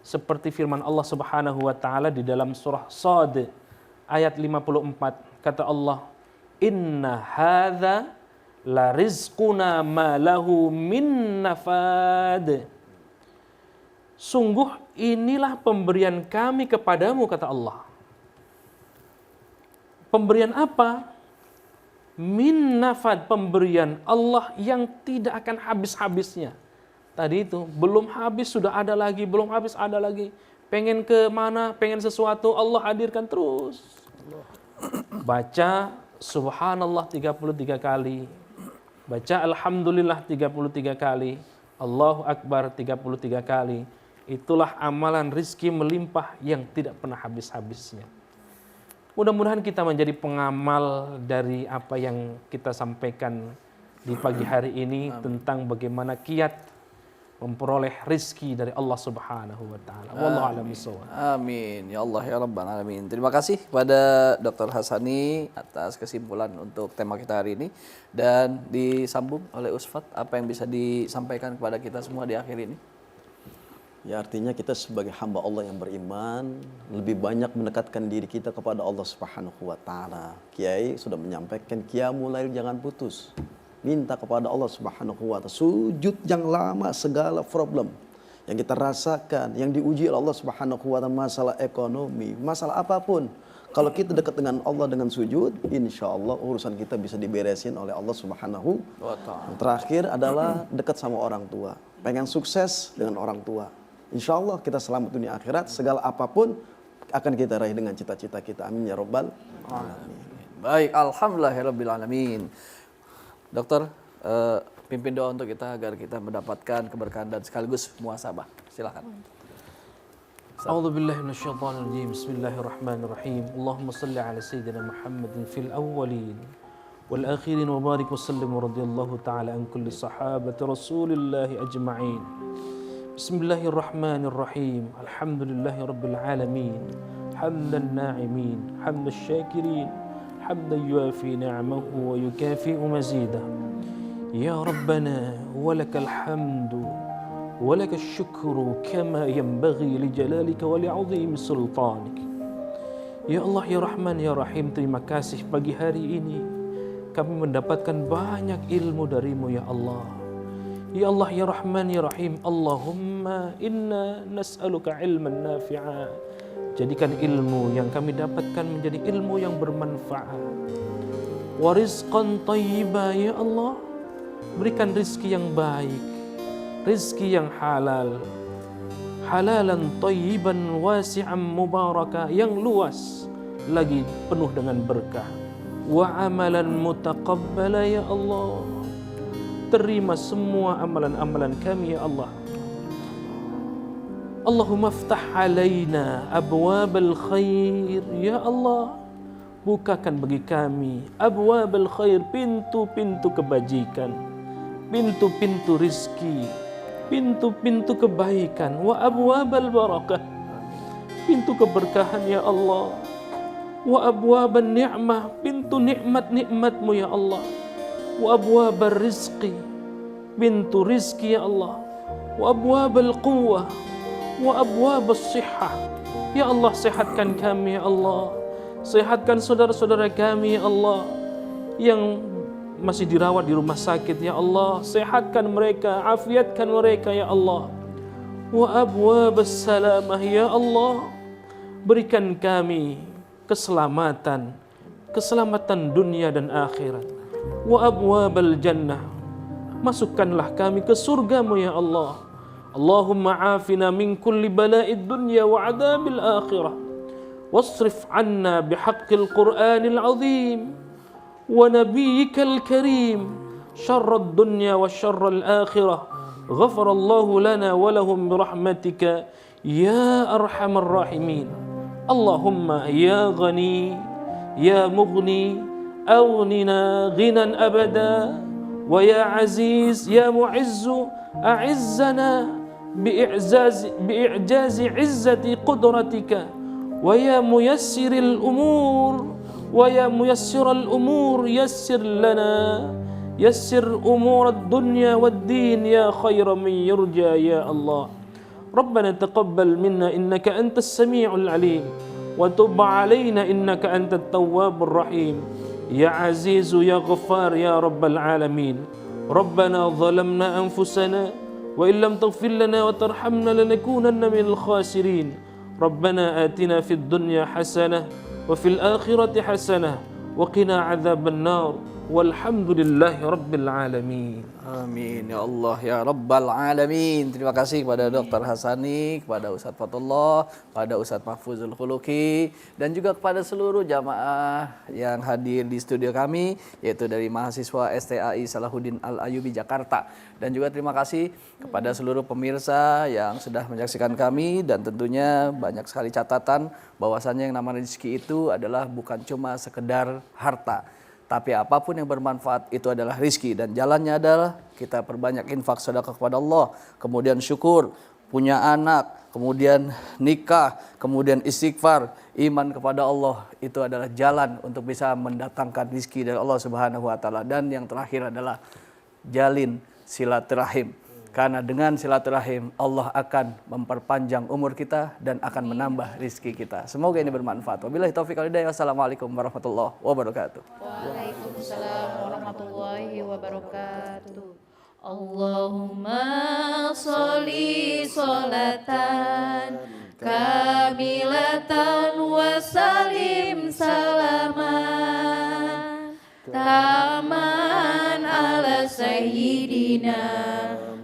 Seperti firman Allah Subhanahu wa Ta'ala di dalam surah Shad ayat 54. Kata Allah, inna hadza la rizquna ma lahu min nafad. Sungguh inilah pemberian kami kepadamu, kata Allah. Pemberian apa? Min nafad, pemberian Allah yang tidak akan habis-habisnya. Tadi itu, belum habis sudah ada lagi, belum habis ada lagi. Pengen ke mana, pengen sesuatu, Allah hadirkan terus. Baca subhanallah 33 kali. Baca alhamdulillah 33 kali. Allahu Akbar 33 kali. Itulah amalan rizki melimpah yang tidak pernah habis-habisnya. Mudah-mudahan kita menjadi pengamal dari apa yang kita sampaikan di pagi hari ini tentang bagaimana kiat memperoleh rizki dari Allah Subhanahu wa Ta'ala. Wallahu a'lam bishawab. Amin. Ya Allah ya Rabbal Alamin. Terima kasih kepada Dr. Hasani atas kesimpulan untuk tema kita hari ini, dan disambung oleh Ustadz, apa yang bisa disampaikan kepada kita semua di akhir ini? Ya, artinya kita sebagai hamba Allah yang beriman lebih banyak mendekatkan diri kita kepada Allah Subhanahu wa Ta'ala. Kiai sudah menyampaikan qiyamul lail jangan putus. Minta kepada Allah Subhanahu wa Ta'ala. Sujud yang lama, segala problem yang kita rasakan, yang diuji oleh Allah Subhanahu wa Ta'ala, masalah ekonomi, masalah apapun. Kalau kita dekat dengan Allah dengan sujud, insya Allah urusan kita bisa diberesin oleh Allah Subhanahu wa Ta'ala. Terakhir adalah dekat sama orang tua. Pengen sukses dengan orang tua. Insya Allah kita selamat dunia akhirat, segala apapun akan kita raih dengan cita-cita kita. Amin ya Rabbal Alamin. Baik, alhamdulillahirabbil alamin. Dokter, pimpin doa untuk kita agar kita mendapatkan keberkahan dan sekaligus muhasabah. Silakan. A'udzu billahi minasyaitonir rajim. Bismillahirrahmanirrahim. Allahumma shalli ala sayyidina Muhammadin fil awwalin wal akhirin wa barik wa sallim radhiyallahu ta'ala an kulli sahabati Rasulillah ajma'in. Bismillahirrahmanirrahim. Alhamdulillahi rabbil alamin. Hamdan na'imin, hamdan syakirin, hamdan yuafi ni'amahu wa yukafi'u mazidah. Ya Rabbana walakal hamdu walakal syukru kama yanbaghi li jalalika wa li'azimi sultanik. Ya Allah, ya Rahman, ya Rahim, terima kasih pagi hari ini kami mendapatkan banyak ilmu darimu ya Allah. Ya Allah, ya Rahman, ya Rahim, Allahumma inna nas'aluka ilman nafi'a. Jadikan ilmu yang kami dapatkan menjadi ilmu yang bermanfaat. Wa rizqan thayyiba, ya Allah, berikan rizki yang baik, rizki yang halal, halalan thayyiban wasi'an mubaraka, yang luas lagi penuh dengan berkah. Wa amalan mutaqabbala, ya Allah, terima semua amalan-amalan kami ya Allah. Allahumma aftah alaina abwabal khair, ya Allah, bukakan bagi kami abwabal khair, pintu-pintu kebajikan, pintu-pintu rizki, pintu-pintu kebaikan. Wa abwabal barakah, pintu keberkahan ya Allah. Wa abwaban ni'mah, pintu nikmat-nikmatmu ya Allah. Wa abwabar rizqi, pintu rizki ya Allah. Wa abwabal quwwah, wa abwabas sihah, ya Allah, sehatkan kami ya Allah. Sehatkan saudara-saudara kami ya Allah yang masih dirawat di rumah sakit ya Allah. Sehatkan mereka, afiatkan mereka ya Allah. Wa abwabas salamah, ya Allah, berikan kami keselamatan, keselamatan dunia dan akhirat. Wa abwabal jannah, masukkanlah kami ke surgamu ya Allah. Allahumma afina min kulli bala'id dunya wa adabil akhirah, wasrif anna bihaqqil Qur'anil azim wa nabiyyikal karim syarrad dunya wa syarral akhirah. Ghafarallahu lana wa lahum birahmatika ya arhamar rahimin. Allahumma ya ghani ya mughni أغننا غنى أبدا ويا عزيز يا معز أعزنا بإعجاز عزة قدرتك ويا ميسر الأمور ويا ميسر الأمور يسر لنا يسر أمور الدنيا والدين يا خير من يرجى يا الله. ربنا تقبل منا إنك أنت السميع العليم وتب علينا إنك أنت التواب الرحيم. يا عزيز يا غفار يا رب العالمين. ربنا ظلمنا أنفسنا وإن لم تغفر لنا وترحمنا لنكونن من الخاسرين. ربنا آتنا في الدنيا حسنة وفي الآخرة حسنة وقنا عذاب النار والحمد لله رب العالمين. Amin ya Allah ya Rabbal Alamin. Terima kasih kepada Dr. Hasani, kepada Ustadz Fatullah, kepada Ustadz Mahfuzul Khuluqi, dan juga kepada seluruh jamaah yang hadir di studio kami, yaitu dari mahasiswa STAI Salahuddin Al-Ayyubi Jakarta. Dan juga terima kasih kepada seluruh pemirsa yang sudah menyaksikan kami, dan tentunya banyak sekali catatan bahwasannya yang namanya rezeki itu adalah bukan cuma sekedar harta, tapi apapun yang bermanfaat itu adalah rizki, dan jalannya adalah kita perbanyak infak sedekah kepada Allah, kemudian syukur, punya anak, kemudian nikah, kemudian istighfar, iman kepada Allah. Itu adalah jalan untuk bisa mendatangkan rizki dari Allah Subhanahu wa taala. Dan yang terakhir adalah jalin silaturahim. Karena dengan silaturahim Allah akan memperpanjang umur kita dan akan menambah rizki kita. Semoga ini bermanfaat. Wabillahi taufiq wal hidayah. Wassalamualaikum warahmatullahi wabarakatuh. Waalaikumsalam warahmatullahi wabarakatuh. Allahumma sholli sholatan kamilatan wa salim salaman taman ala sayyidina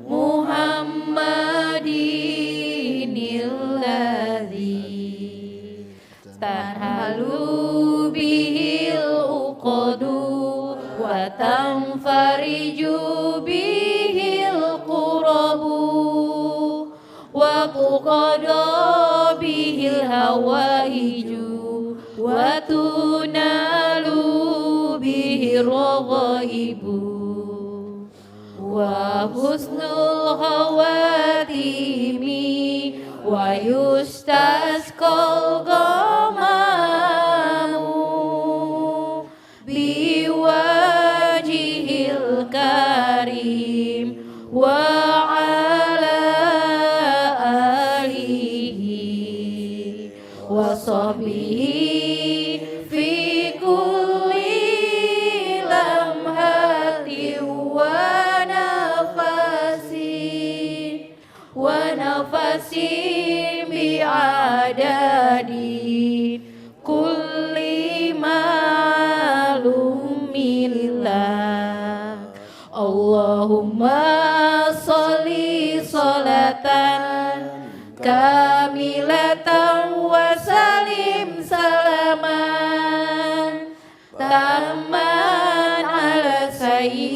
Muhammadinil ladzi tanhalu bihil uqadu wa tanfariju bihil qurabu wa tuqada bihil hawaiju wa tunalu bihir raghaibu wa husnul khawatimi wa yustasqal ghamamu biwajhil karim wa ala alihi wa sahbihi fi kulli lamhati wa nafasin bi'adadi kulli malumillah. Allahumma sholli sholatan kamilatan wa salim salaman tamman ala sayyidina